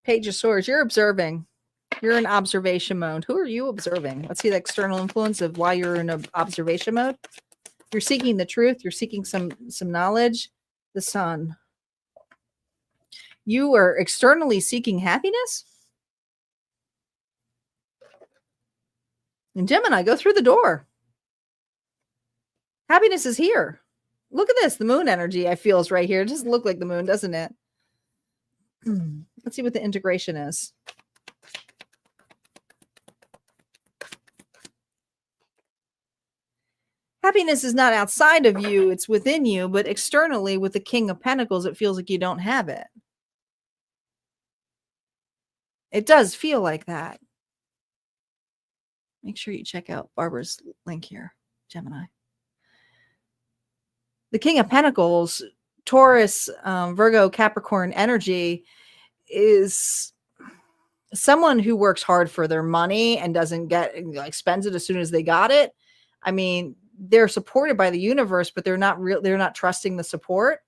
[SPEAKER 1] Page of Swords, you're observing. You're in observation mode. Who are you observing? Let's see the external influence of why you're in observation mode. You're seeking the truth. You're seeking some knowledge. The Sun. You are externally seeking happiness. And Gemini, go through the door. Happiness is here. Look at this. The moon energy I feel is right here. It doesn't look like the moon, doesn't it? Let's see what the integration is. Happiness is not outside of you. It's within you. But externally, with the King of Pentacles, it feels like you don't have it. It does feel like that. Make sure you check out Barbara's link here, Gemini. The King of Pentacles, Taurus, Virgo, Capricorn energy is someone who works hard for their money and doesn't spends it as soon as they got it. I mean, they're supported by the universe, but they're not trusting the support.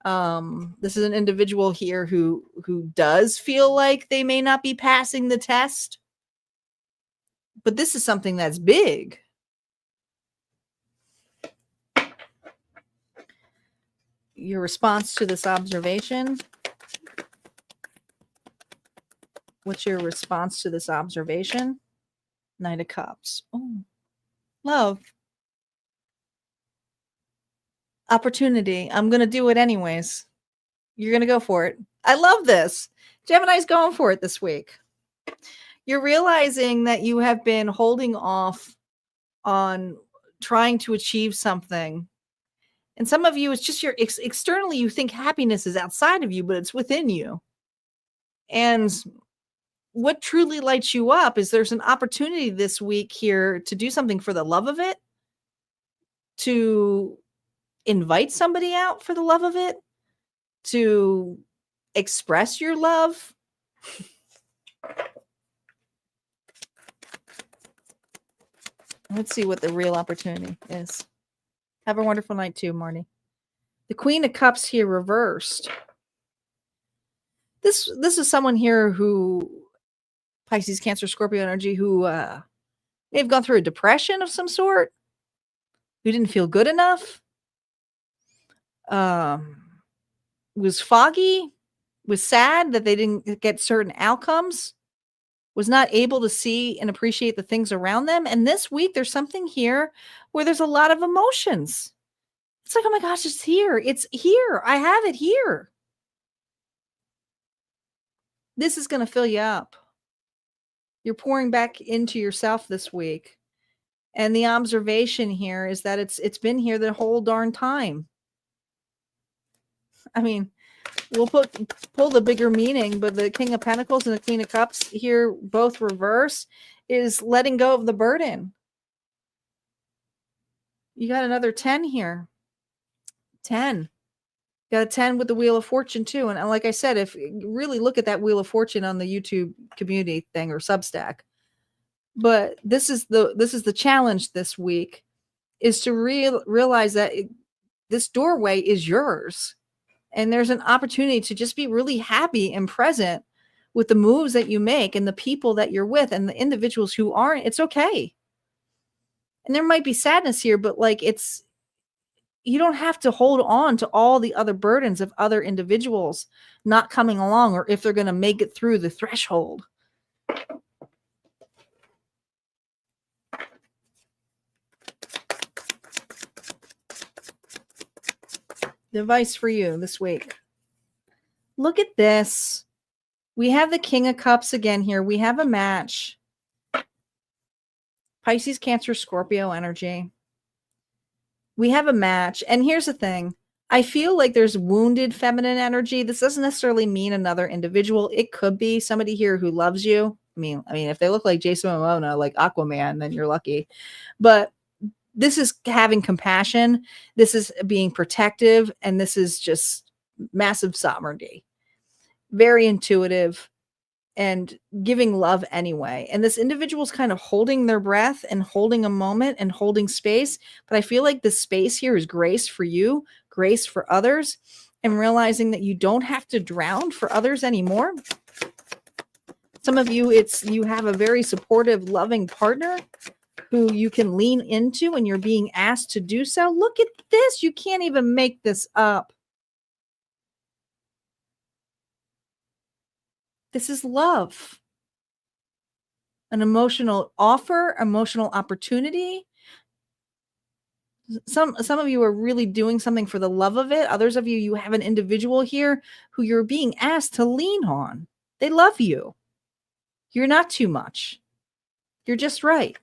[SPEAKER 1] This is an individual here who does feel like they may not be passing the test, but this is something that's big. Your response to this observation. What's your response to this observation? Knight of Cups. Oh, love. Opportunity. I'm going to do it anyways. You're going to go for it. I love this. Gemini's going for it this week. You're realizing that you have been holding off on trying to achieve something. And some of you, it's just your externally, you think happiness is outside of you, but it's within you. And what truly lights you up is there's an opportunity this week here to do something for the love of it, to invite somebody out for the love of it, to express your love. Let's see what the real opportunity is. Have a wonderful night too, Marty. The Queen of Cups here reversed. This is someone here who, Pisces, Cancer, Scorpio energy, who may have gone through a depression of some sort, who didn't feel good enough, was foggy, was sad that they didn't get certain outcomes, was not able to see and appreciate the things around them. And this week, there's something here where there's a lot of emotions. It's like, oh my gosh, it's here. It's here. I have it here. This is going to fill you up. You're pouring back into yourself this week. And the observation here is that it's been here the whole darn time. I mean, we'll pull the bigger meaning, but the King of Pentacles and the Queen of Cups here, both reverse, is letting go of the burden. You got another 10 here. 10. Got a 10 with the Wheel of Fortune too. And like I said, if you really look at that Wheel of Fortune on the YouTube community thing or Substack, but this is the challenge this week, is to realize that this doorway is yours. And there's an opportunity to just be really happy and present with the moves that you make and the people that you're with and the individuals who aren't. It's okay. And there might be sadness here, but like you don't have to hold on to all the other burdens of other individuals not coming along, or if they're going to make it through the threshold. The advice for you this week. Look at this. We have the King of Cups again here. We have a match. Pisces, Cancer, Scorpio energy. We have a match. And here's the thing. I feel like there's wounded feminine energy. This doesn't necessarily mean another individual. It could be somebody here who loves you. I mean, if they look like Jason Momoa, like Aquaman, then you're lucky. But this is having compassion. This is being protective. And this is just massive sovereignty. Very intuitive and giving love anyway. And this individual's kind of holding their breath and holding a moment and holding space. But I feel like the space here is grace for you, grace for others, and realizing that you don't have to drown for others anymore. Some of you, you have a very supportive, loving partner who you can lean into and you're being asked to do so. Look at this. You can't even make this up. This is love. An emotional offer, emotional opportunity. Some of you are really doing something for the love of it. Others of you, you have an individual here who you're being asked to lean on. They love you. You're not too much. You're just right.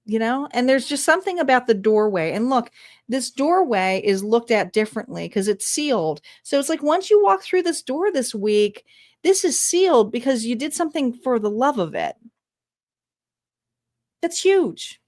[SPEAKER 1] You know, and there's just something about the doorway. And look, this doorway is looked at differently because it's sealed. So it's like once you walk through this door this week, this is sealed because you did something for the love of it. That's huge.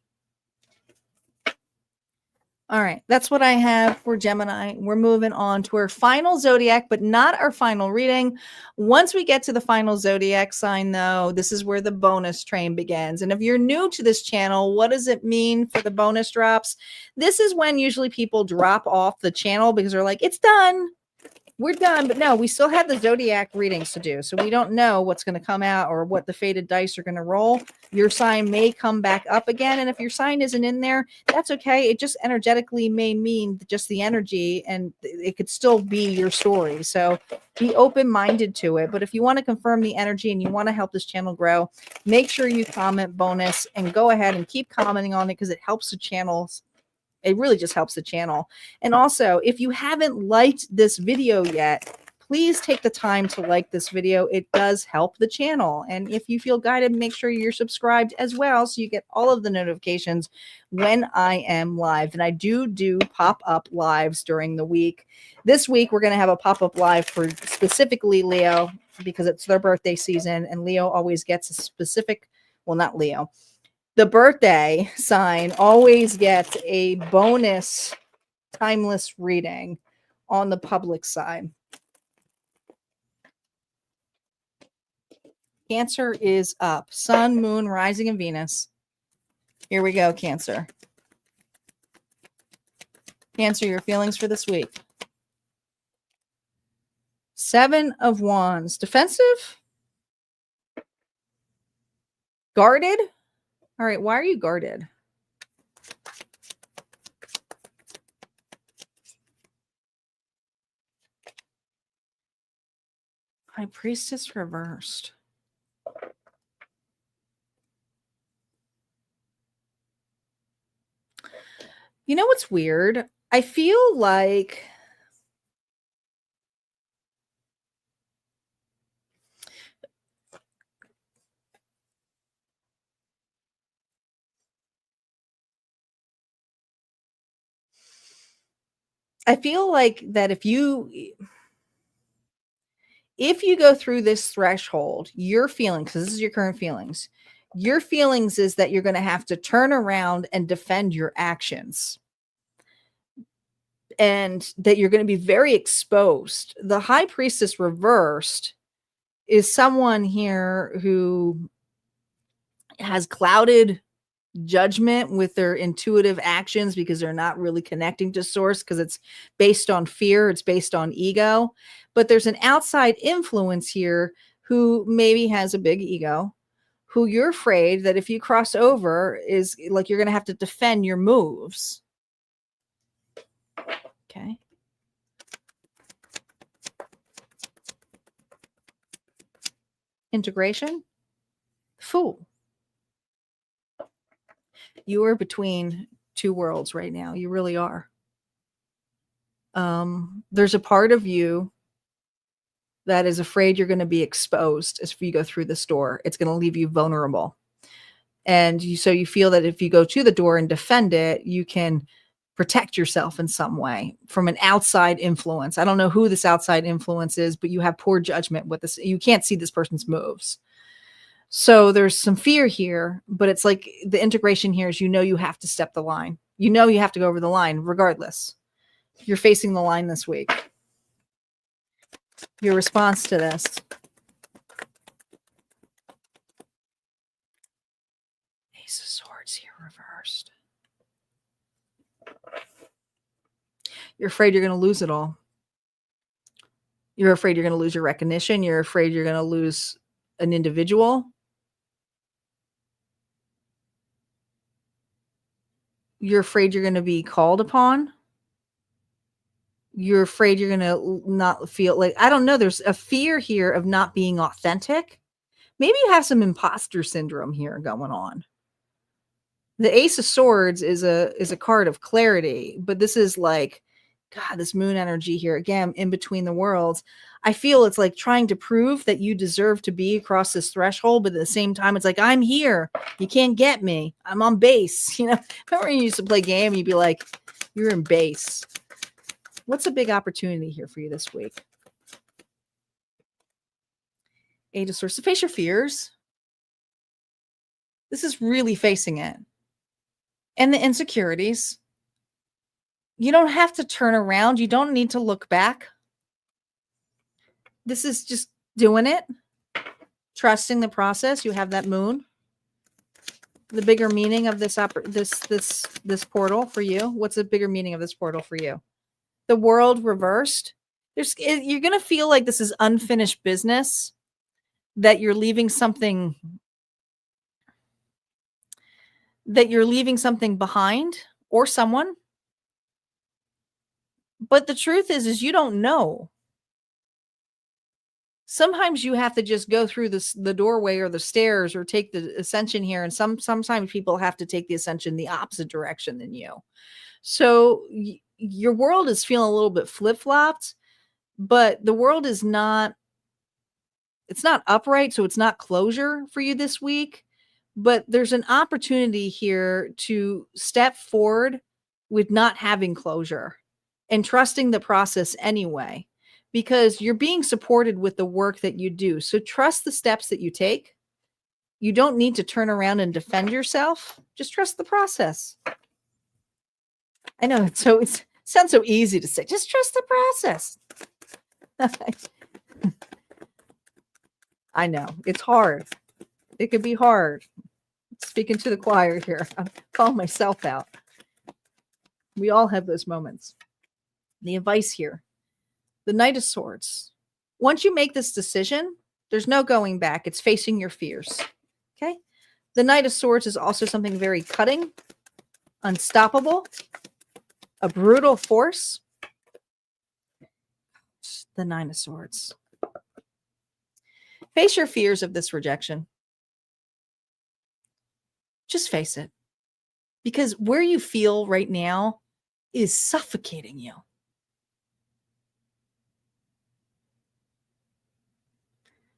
[SPEAKER 1] All right, that's what I have for Gemini. We're moving on to our final zodiac, but not our final reading. Once we get to the final zodiac sign, though, this is where the bonus train begins. And if you're new to this channel, what does it mean for the bonus drops? This is when usually people drop off the channel because they're like, it's done. We're done. But no, we still have the zodiac readings to do. So we don't know what's going to come out or what the fated dice are going to roll. Your sign may come back up again. And if your sign isn't in there, that's okay. It just energetically may mean just the energy and it could still be your story. So be open-minded to it. But if you want to confirm the energy and you want to help this channel grow, make sure you comment bonus and go ahead and keep commenting on it because it helps the channels. It really just helps the channel. And also, if you haven't liked this video yet, please take the time to like this video. It does help the channel. And if you feel guided, make sure you're subscribed as well so you get all of the notifications when I am live. And I do pop-up lives during the week. This week, we're going to have a pop-up live for specifically Leo because it's their birthday season, and Leo always gets a specific, well, not Leo. The birthday sign always gets a bonus timeless reading on the public side. Cancer is up. Sun, Moon, Rising, and Venus. Here we go, Cancer. Cancer, your feelings for this week. 7 of Wands. Defensive? Guarded? All right, why are you guarded? High Priestess reversed. You know what's weird? I feel like that if you go through this threshold, your feelings, because this is your current feelings, your feelings is that you're going to have to turn around and defend your actions. And that you're going to be very exposed. The High Priestess reversed is someone here who has clouded judgment with their intuitive actions because they're not really connecting to source because it's based on fear, it's based on ego. But there's an outside influence here who maybe has a big ego, who you're afraid that if you cross over is like you're going to have to defend your moves. Okay. Integration. Fool. You are between two worlds right now. You really are. There's a part of you that is afraid you're going to be exposed if you go through this door. It's going to leave you vulnerable. And so you feel that if you go to the door and defend it, you can protect yourself in some way from an outside influence. I don't know who this outside influence is, but you have poor judgment with this. You can't see this person's moves. So there's some fear here, but it's like the integration here is, you have to step the line. You have to go over the line regardless. You're facing the line this week. Your response to this. Ace of Swords here reversed. You're afraid you're going to lose it all. You're afraid you're going to lose your recognition. You're afraid you're going to lose an individual. You're afraid you're going to be called upon. You're afraid you're going to not feel like, I don't know. There's a fear here of not being authentic. Maybe you have some imposter syndrome here going on. The Ace of Swords is a card of clarity, but this is like, God, this moon energy here, again, in between the worlds. I feel it's like trying to prove that you deserve to be across this threshold, but at the same time, it's like, I'm here. You can't get me. I'm on base. Remember when you used to play game and you'd be like, you're in base. What's a big opportunity here for you this week? Eight of Swords. So face your fears. This is really facing it. And the insecurities. You don't have to turn around. You don't need to look back. This is just doing it. Trusting the process. You have that moon. The bigger meaning of this portal for you. What's the bigger meaning of this portal for you? The World reversed. You're going to feel like this is unfinished business, that you're leaving something behind or someone. But the truth is you don't know. Sometimes you have to just go through the doorway or the stairs or take the ascension here. And sometimes people have to take the ascension the opposite direction than you. So your world is feeling a little bit flip-flopped. but the world is not, it's not upright, so it's not closure for you this week, but there's an opportunity here to step forward with not having closure and trusting the process anyway, because you're being supported with the work that you do. So trust the steps that you take. You don't need to turn around and defend yourself. Just trust the process. I know it sounds so easy to say. Just trust the process. I know it's hard. It can be hard. Speaking to the choir here, I'm calling myself out. We all have those moments. The advice here, the Knight of Swords. Once you make this decision, there's no going back. It's facing your fears. Okay. The Knight of Swords is also something very cutting, unstoppable, a brutal force. The Nine of Swords. Face your fears of this rejection. Just face it. Because where you feel right now is suffocating you.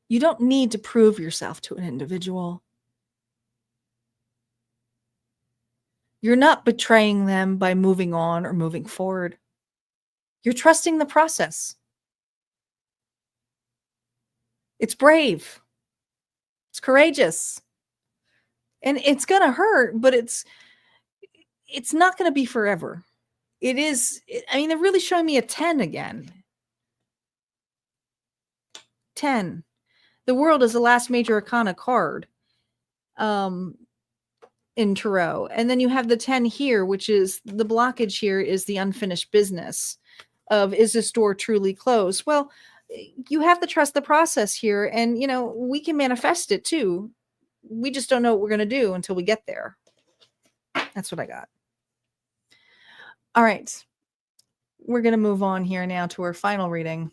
[SPEAKER 1] You don't need to prove yourself to an individual. You're not betraying them by moving on or moving forward. You're trusting the process. It's brave. It's courageous. And it's going to hurt, but it's not going to be forever. It is, I mean, they're really showing me a 10 again. 10. The World is the last major arcana card in Tarot. And then you have the 10 here, which is the blockage here is the unfinished business of, is this door truly closed? Well, you have to trust the process here. And, you know, we can manifest it too. We just don't know what we're going to do until we get there. That's what I got. All right. We're going to move on here now to our final reading,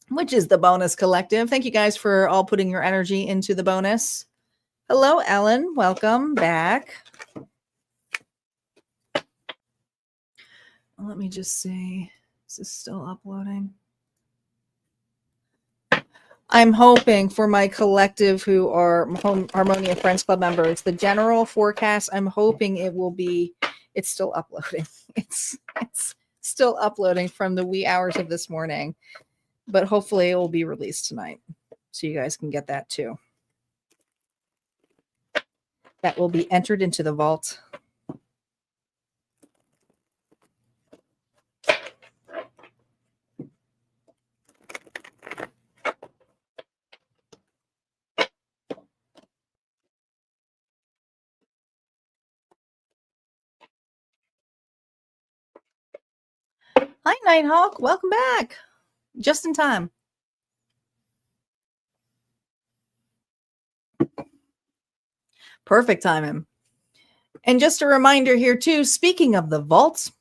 [SPEAKER 1] which is the bonus collective. Thank you guys for all putting your energy into the bonus. Hello, Ellen. Welcome back. Let me just see. Is this still uploading? I'm hoping for my collective who are Harmonia Friends Club members, the general forecast, I'm hoping it will be, it's still uploading. It's still uploading from the wee hours of this morning, but hopefully it will be released tonight. So you guys can get that too. That will be entered into the vault. Hi, Nighthawk. Welcome back. Just in time. Perfect timing. And just a reminder here too, speaking of the vaults,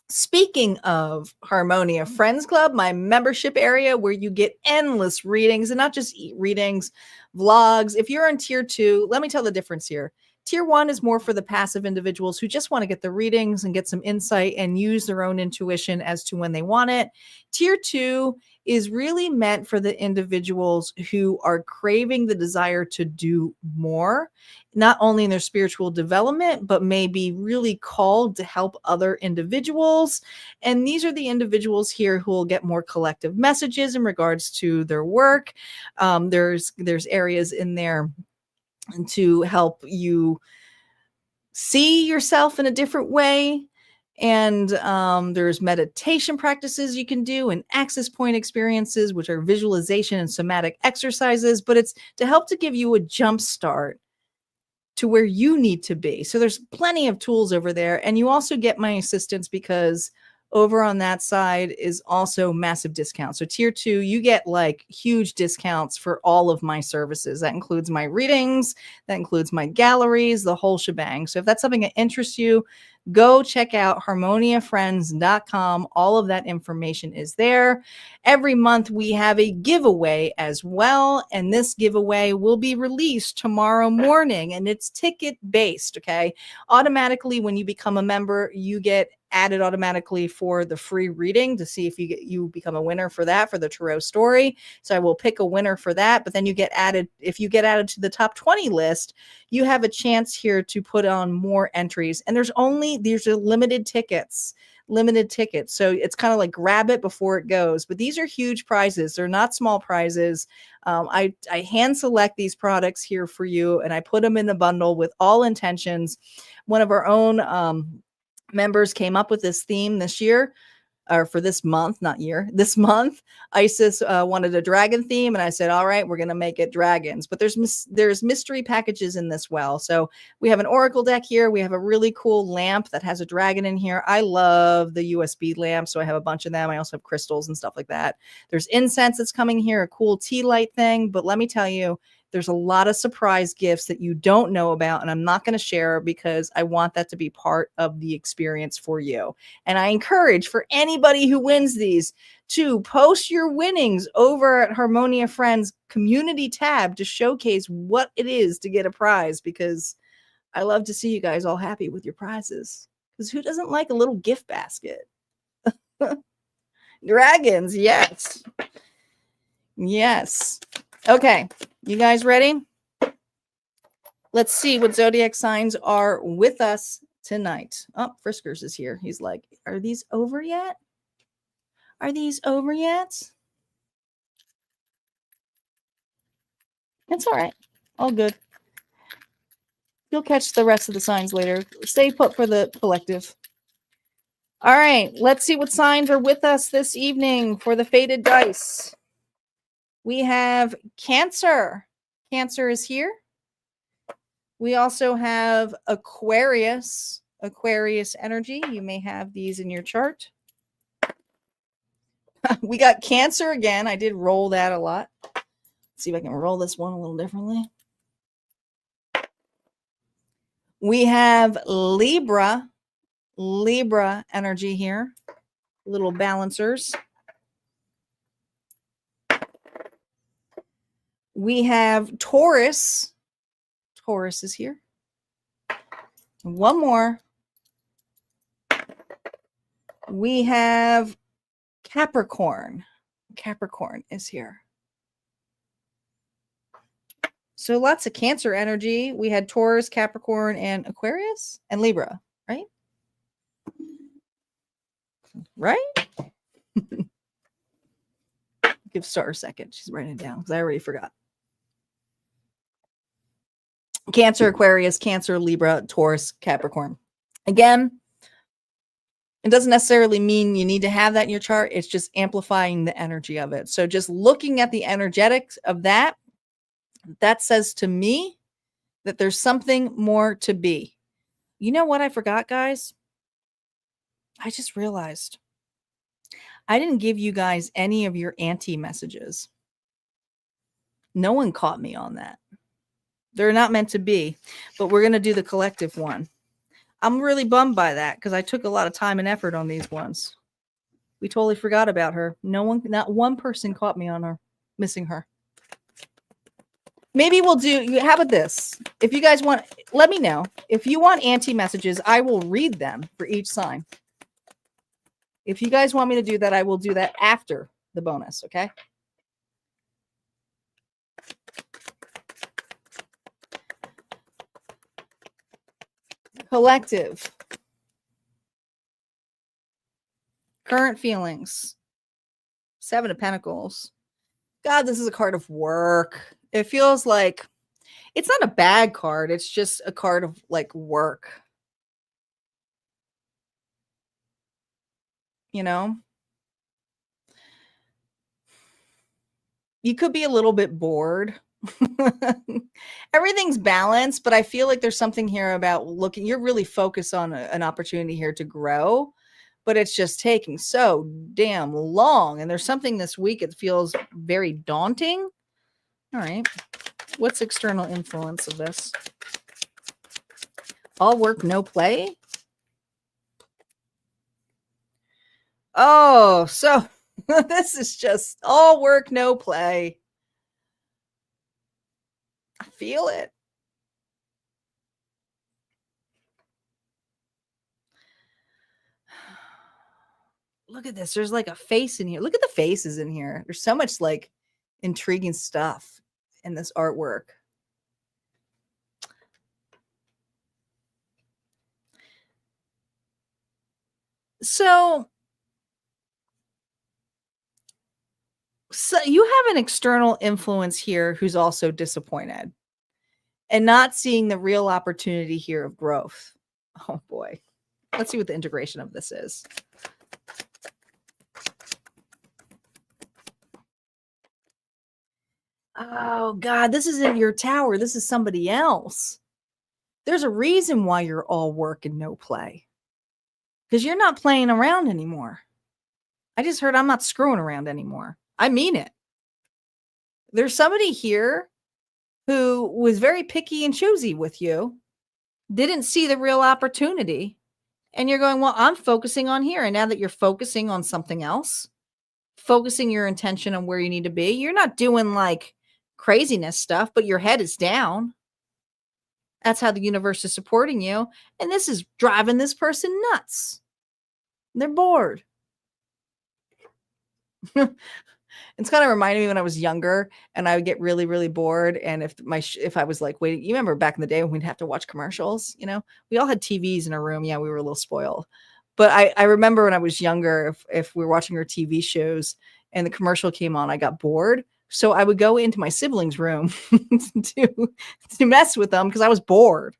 [SPEAKER 1] speaking of Harmonia Friends Club, my membership area where you get endless readings and not just readings, vlogs. If you're on tier 2, let me tell the difference here. Tier 1 is more for the passive individuals who just want to get the readings and get some insight and use their own intuition as to when they want it. Tier 2 is really meant for the individuals who are craving the desire to do more, not only in their spiritual development, but may be really called to help other individuals. And these are the individuals here who will get more collective messages in regards to their work. There's areas in there to help you see yourself in a different way. And there's meditation practices you can do and access point experiences, which are visualization and somatic exercises, but it's to help to give you a jump start to where you need to be. So there's plenty of tools over there. And you also get my assistance because over on that side is also massive discounts. So tier 2, you get like huge discounts for all of my services. That includes my readings, that includes my galleries, the whole shebang. So if that's something that interests you, go check out harmoniafriends.com. All of that information is there. Every month we have a giveaway as well. And this giveaway will be released tomorrow morning and it's ticket based. Okay. Automatically, when you become a member, you get added automatically for the free reading to see if you become a winner for that, for the tarot story. So I will pick a winner for that. But then you get added, if you get added to the top 20 list, you have a chance here to put on more entries. And these are limited tickets. So it's kind of like grab it before it goes. But these are huge prizes. They're not small prizes. I hand select these products here for you, and I put them in the bundle with all intentions. One of our own members came up with this theme this year, or for this month, not year, this month. Isis wanted a dragon theme, and I said, all right, we're going to make it dragons. But there's mystery packages in this well. So we have an oracle deck here. We have a really cool lamp that has a dragon in here. I love the USB lamp, so I have a bunch of them. I also have crystals and stuff like that. There's incense that's coming here, a cool tea light thing. But let me tell you, there's a lot of surprise gifts that you don't know about, and I'm not going to share because I want that to be part of the experience for you. And I encourage for anybody who wins these to post your winnings over at Harmonia Friends community tab to showcase what it is to get a prize, because I love to see you guys all happy with your prizes. Because who doesn't like a little gift basket? Dragons, yes. Yes. Okay, you guys ready? Let's see what zodiac signs are with us tonight. Oh, Friskers is here. He's like, are these over yet? Are these over yet? It's all right. All good. You'll catch the rest of the signs later. Stay put for the collective. All right, let's see what signs are with us this evening for the Faded Dice. We have Cancer. Cancer is here. We also have Aquarius. Aquarius energy. You may have these in your chart. We got Cancer again. I did roll that a lot. Let's see if I can roll this one a little differently. We have Libra. Libra energy here. Little balancers. We have Taurus. Taurus is here. One more. We have Capricorn. Capricorn is here. So lots of Cancer energy. We had Taurus, Capricorn, and Aquarius, and Libra, right? Right? Give Star a second. She's writing it down because I already forgot. Cancer, Aquarius, Cancer, Libra, Taurus, Capricorn. Again, it doesn't necessarily mean you need to have that in your chart. It's just amplifying the energy of it. So just looking at the energetics of that, that says to me that there's something more to be. You know what I forgot, guys? I just realized I didn't give you guys any of your auntie messages. No one caught me on that. They're not meant to be, but we're going to do the collective one. I'm really bummed by that because I took a lot of time and effort on these ones. We totally forgot about her. Not one person caught me on her, missing her. Maybe we'll do, how about this? If you guys want, let me know. If you want auntie messages, I will read them for each sign. If you guys want me to do that, I will do that after the bonus, okay? Collective. Current feelings. 7 of Pentacles. God, this is a card of work. It feels like it's not a bad card. It's just a card of like work. You know? You could be a little bit bored. Everything's balanced, but I feel like there's something here about looking. You're really focused on an opportunity here to grow, but it's just taking so damn long. And there's something this week, it feels very daunting. All right. What's external influence of this? All work, no play. Oh, so this is just all work, no play. I feel it. Look at this. There's like a face in here. Look at the faces in here. There's so much like intriguing stuff in this artwork. So you have an external influence here who's also disappointed and not seeing the real opportunity here of growth. Oh boy. Let's see what the integration of this is. Oh God, this isn't your tower. This is somebody else. There's a reason why you're all work and no play. Because you're not playing around anymore. I just heard I'm not screwing around anymore. I mean it. There's somebody here who was very picky and choosy with you, didn't see the real opportunity. And you're going, well, I'm focusing on here. And now that you're focusing on something else, focusing your intention on where you need to be, you're not doing like craziness stuff, but your head is down. That's how the universe is supporting you. And this is driving this person nuts. They're bored. It's kind of reminding me when I was younger and I would get really, really bored. And if I was like, wait, you remember back in the day when we'd have to watch commercials, you know, we all had TVs in our room. Yeah, we were a little spoiled. But I remember when I was younger, if we were watching our TV shows and the commercial came on, I got bored. So I would go into my siblings' room to mess with them because I was bored.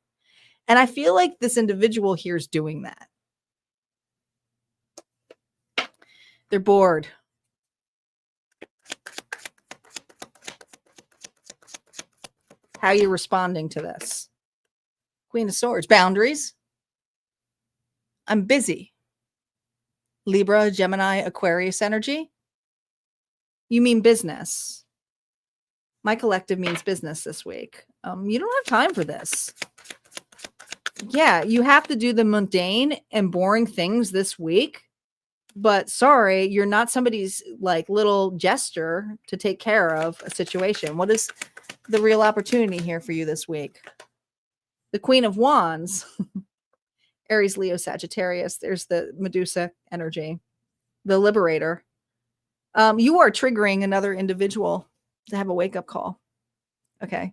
[SPEAKER 1] And I feel like this individual here is doing that. They're bored. How are you responding to this? Queen of Swords. Boundaries. I'm busy. Libra, Gemini, Aquarius energy. You mean business. My collective means business this week. You don't have time for this. Yeah, you have to do the mundane and boring things this week. But sorry, you're not somebody's like little gesture to take care of a situation. What is the real opportunity here for you this week? The Queen of Wands. Aries, Leo, Sagittarius. There's the Medusa energy. The Liberator. You are triggering another individual to have a wake-up call. Okay.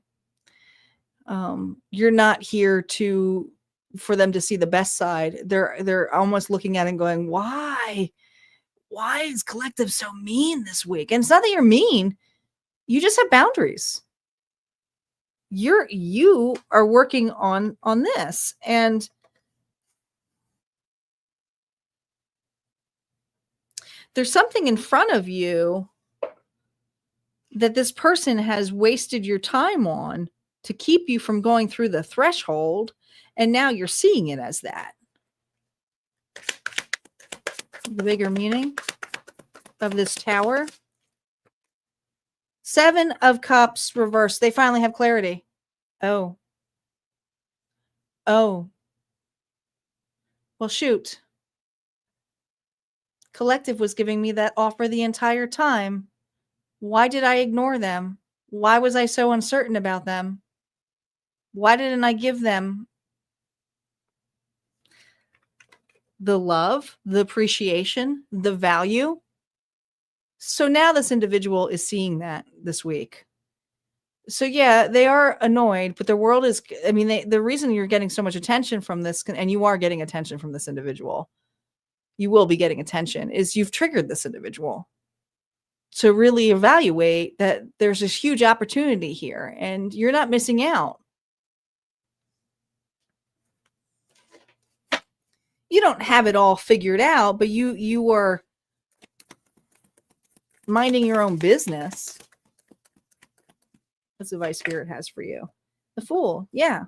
[SPEAKER 1] You're not here for them to see the best side. They're almost looking at it and going, why is collective so mean this week? And it's not that you're mean. You just have boundaries. You are working on this, and there's something in front of you that this person has wasted your time on to keep you from going through the threshold. And now you're seeing it as that. The bigger meaning of this tower. 7 of Cups reversed. They finally have clarity. Oh. Well, shoot. Collective was giving me that offer the entire time. Why did I ignore them? Why was I so uncertain about them? Why didn't I give them the love, the appreciation, the value? So now this individual is seeing that this week. So yeah, they are annoyed, but the world is, I mean, the reason you're getting so much attention from this, and you are getting attention from this individual, you will be getting attention, is you've triggered this individual to really evaluate that there's this huge opportunity here and you're not missing out. You don't have it all figured out, but you are minding your own business. That's the advice Spirit has for you. The Fool. Yeah.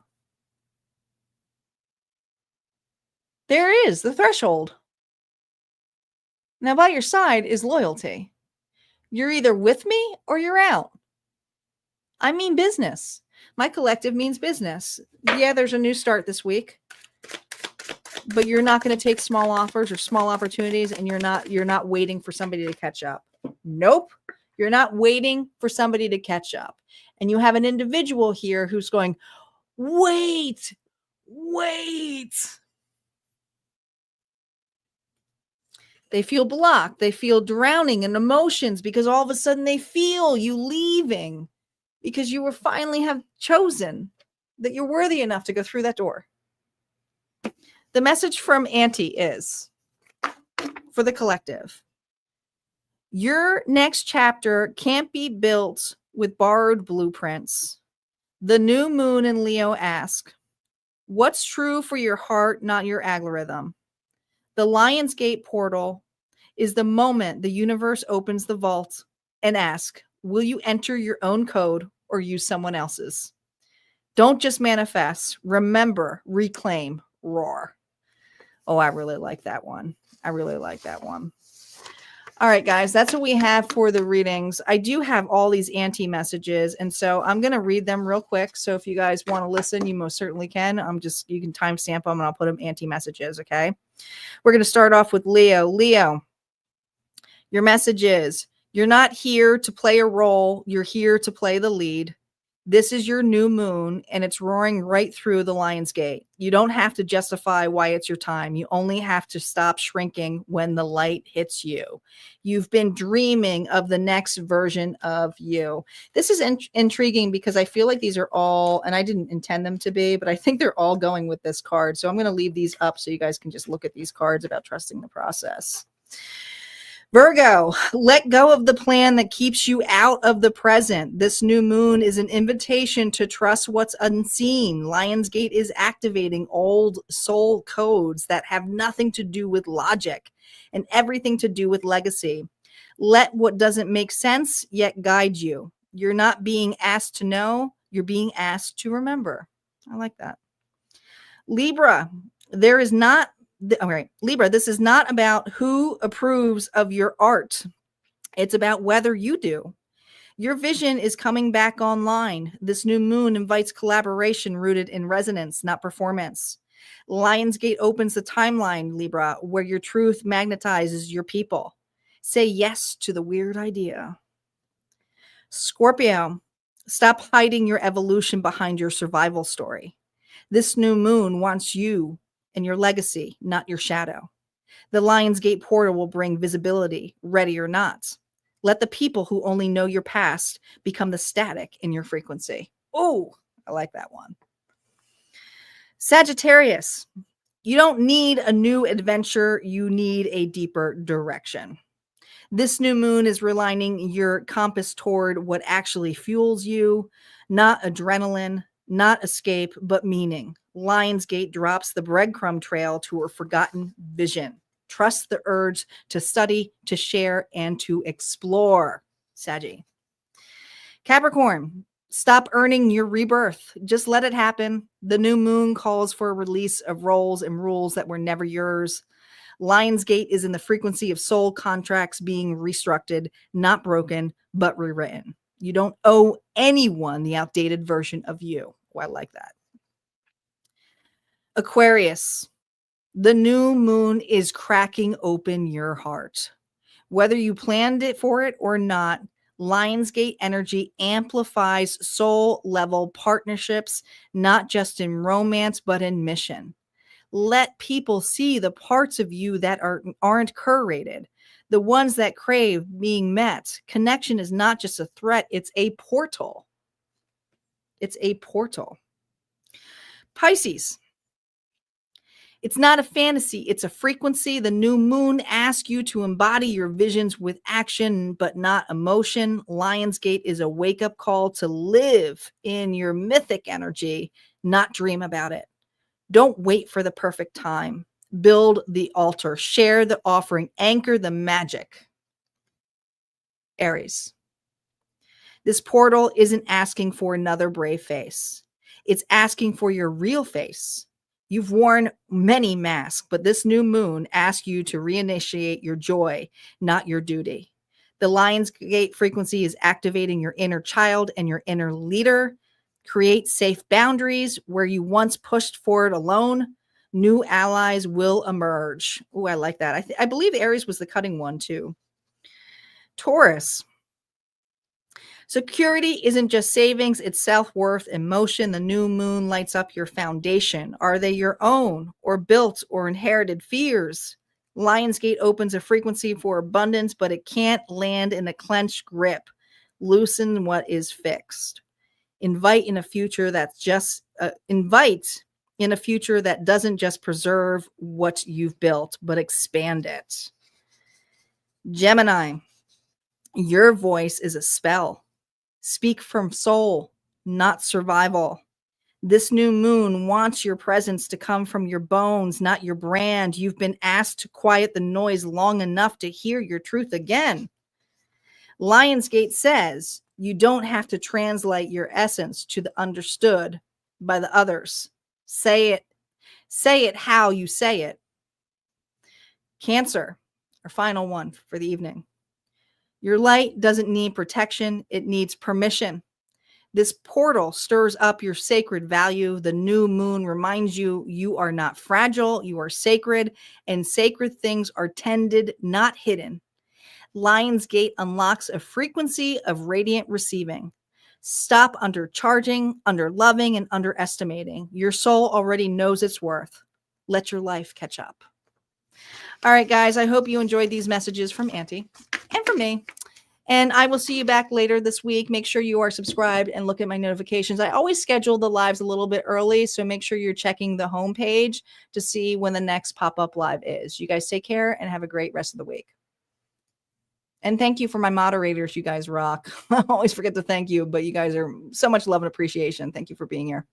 [SPEAKER 1] There is the threshold. Now by your side is loyalty. You're either with me or you're out. I mean business. My collective means business. Yeah, there's a new start this week. But you're not going to take small offers or small opportunities, and you're not waiting for somebody to catch up. Nope. You're not waiting for somebody to catch up. And you have an individual here who's going, wait. They feel blocked. They feel drowning in emotions because all of a sudden they feel you leaving because you will finally have chosen that you're worthy enough to go through that door. The message from Auntie is, for the collective, your next chapter can't be built with borrowed blueprints. The new moon in Leo asks, what's true for your heart, not your algorithm? The Lionsgate portal is the moment the universe opens the vault and asks, will you enter your own code or use someone else's? Don't just manifest. Remember, reclaim, roar. Oh, I really like that one. I really like that one. All right, guys, that's what we have for the readings. I do have all these Auntie messages, and so I'm going to read them real quick. So if you guys want to listen, you most certainly can. You can timestamp them, and I'll put them Auntie messages, okay? We're going to start off with Leo. Leo, your message is, you're not here to play a role. You're here to play the lead. This is your new moon, and it's roaring right through the Lion's Gate. You don't have to justify why it's your time. You only have to stop shrinking when the light hits you. You've been dreaming of the next version of you. This is intriguing because I feel like these are all, and I didn't intend them to be, but I think they're all going with this card. So I'm going to leave these up so you guys can just look at these cards about trusting the process. Virgo, let go of the plan that keeps you out of the present. This new moon is an invitation to trust what's unseen. Lionsgate is activating old soul codes that have nothing to do with logic and everything to do with legacy. Let what doesn't make sense yet guide you. You're not being asked to know, you're being asked to remember. I like that. Libra, Libra, this is not about who approves of your art. It's about whether you do. Your vision is coming back online. This new moon invites collaboration rooted in resonance, not performance. Lionsgate opens the timeline, Libra, where your truth magnetizes your people. Say yes to the weird idea. Scorpio, stop hiding your evolution behind your survival story. This new moon wants you and your legacy, not your shadow. The Lionsgate portal will bring visibility, ready or not. Let the people who only know your past become the static in your frequency. Oh, I like that one. Sagittarius, you don't need a new adventure. You need a deeper direction. This new moon is realigning your compass toward what actually fuels you, not adrenaline, not escape, but meaning. Lionsgate drops the breadcrumb trail to a forgotten vision. Trust the urge to study, to share, and to explore. Saggy. Capricorn, stop earning your rebirth. Just let it happen. The new moon calls for a release of roles and rules that were never yours. Lionsgate is in the frequency of soul contracts being restructured, not broken, but rewritten. You don't owe anyone the outdated version of you. Oh, I like that. Aquarius, the new moon is cracking open your heart. Whether you planned it for it or not, Lionsgate energy amplifies soul level partnerships, not just in romance, but in mission. Let people see the parts of you that aren't curated, the ones that crave being met. Connection is not just a threat, it's a portal. It's a portal. Pisces, it's not a fantasy, it's a frequency. The new moon asks you to embody your visions with action, but not emotion. Lionsgate is a wake-up call to live in your mythic energy, not dream about it. Don't wait for the perfect time. Build the altar, share the offering, anchor the magic. Aries, this portal isn't asking for another brave face. It's asking for your real face. You've worn many masks, but this new moon asks you to reinitiate your joy, not your duty. The Lionsgate frequency is activating your inner child and your inner leader. Create safe boundaries where you once pushed forward alone. New allies will emerge. Oh, I like that. I believe Aries was the cutting one too. Taurus, security isn't just savings, it's self-worth, emotion. The new moon lights up your foundation. Are they your own or built or inherited fears? Lionsgate opens a frequency for abundance, but it can't land in a clenched grip. Loosen what is fixed. Invite in a future that's just invite in a future that doesn't just preserve what you've built, but expand it. Gemini, your voice is a spell. Speak from soul, not survival. This new moon wants your presence to come from your bones, not your brand. You've been asked to quiet the noise long enough to hear your truth again. Lionsgate says you don't have to translate your essence to the understood by the others. Say it how you say it. Cancer, our final one for the evening. Your light doesn't need protection, it needs permission. This portal stirs up your sacred value. The new moon reminds you you are not fragile, you are sacred, and sacred things are tended, not hidden. Lionsgate unlocks a frequency of radiant receiving. Stop undercharging, underloving, and underestimating. Your soul already knows its worth. Let your life catch up. All right, guys, I hope you enjoyed these messages from Auntie and from me. And I will see you back later this week. Make sure you are subscribed and look at my notifications. I always schedule the lives a little bit early, so make sure you're checking the homepage to see when the next pop-up live is. You guys take care and have a great rest of the week. And thank you for my moderators. You guys rock. I always forget to thank you, but you guys are so much love and appreciation. Thank you for being here.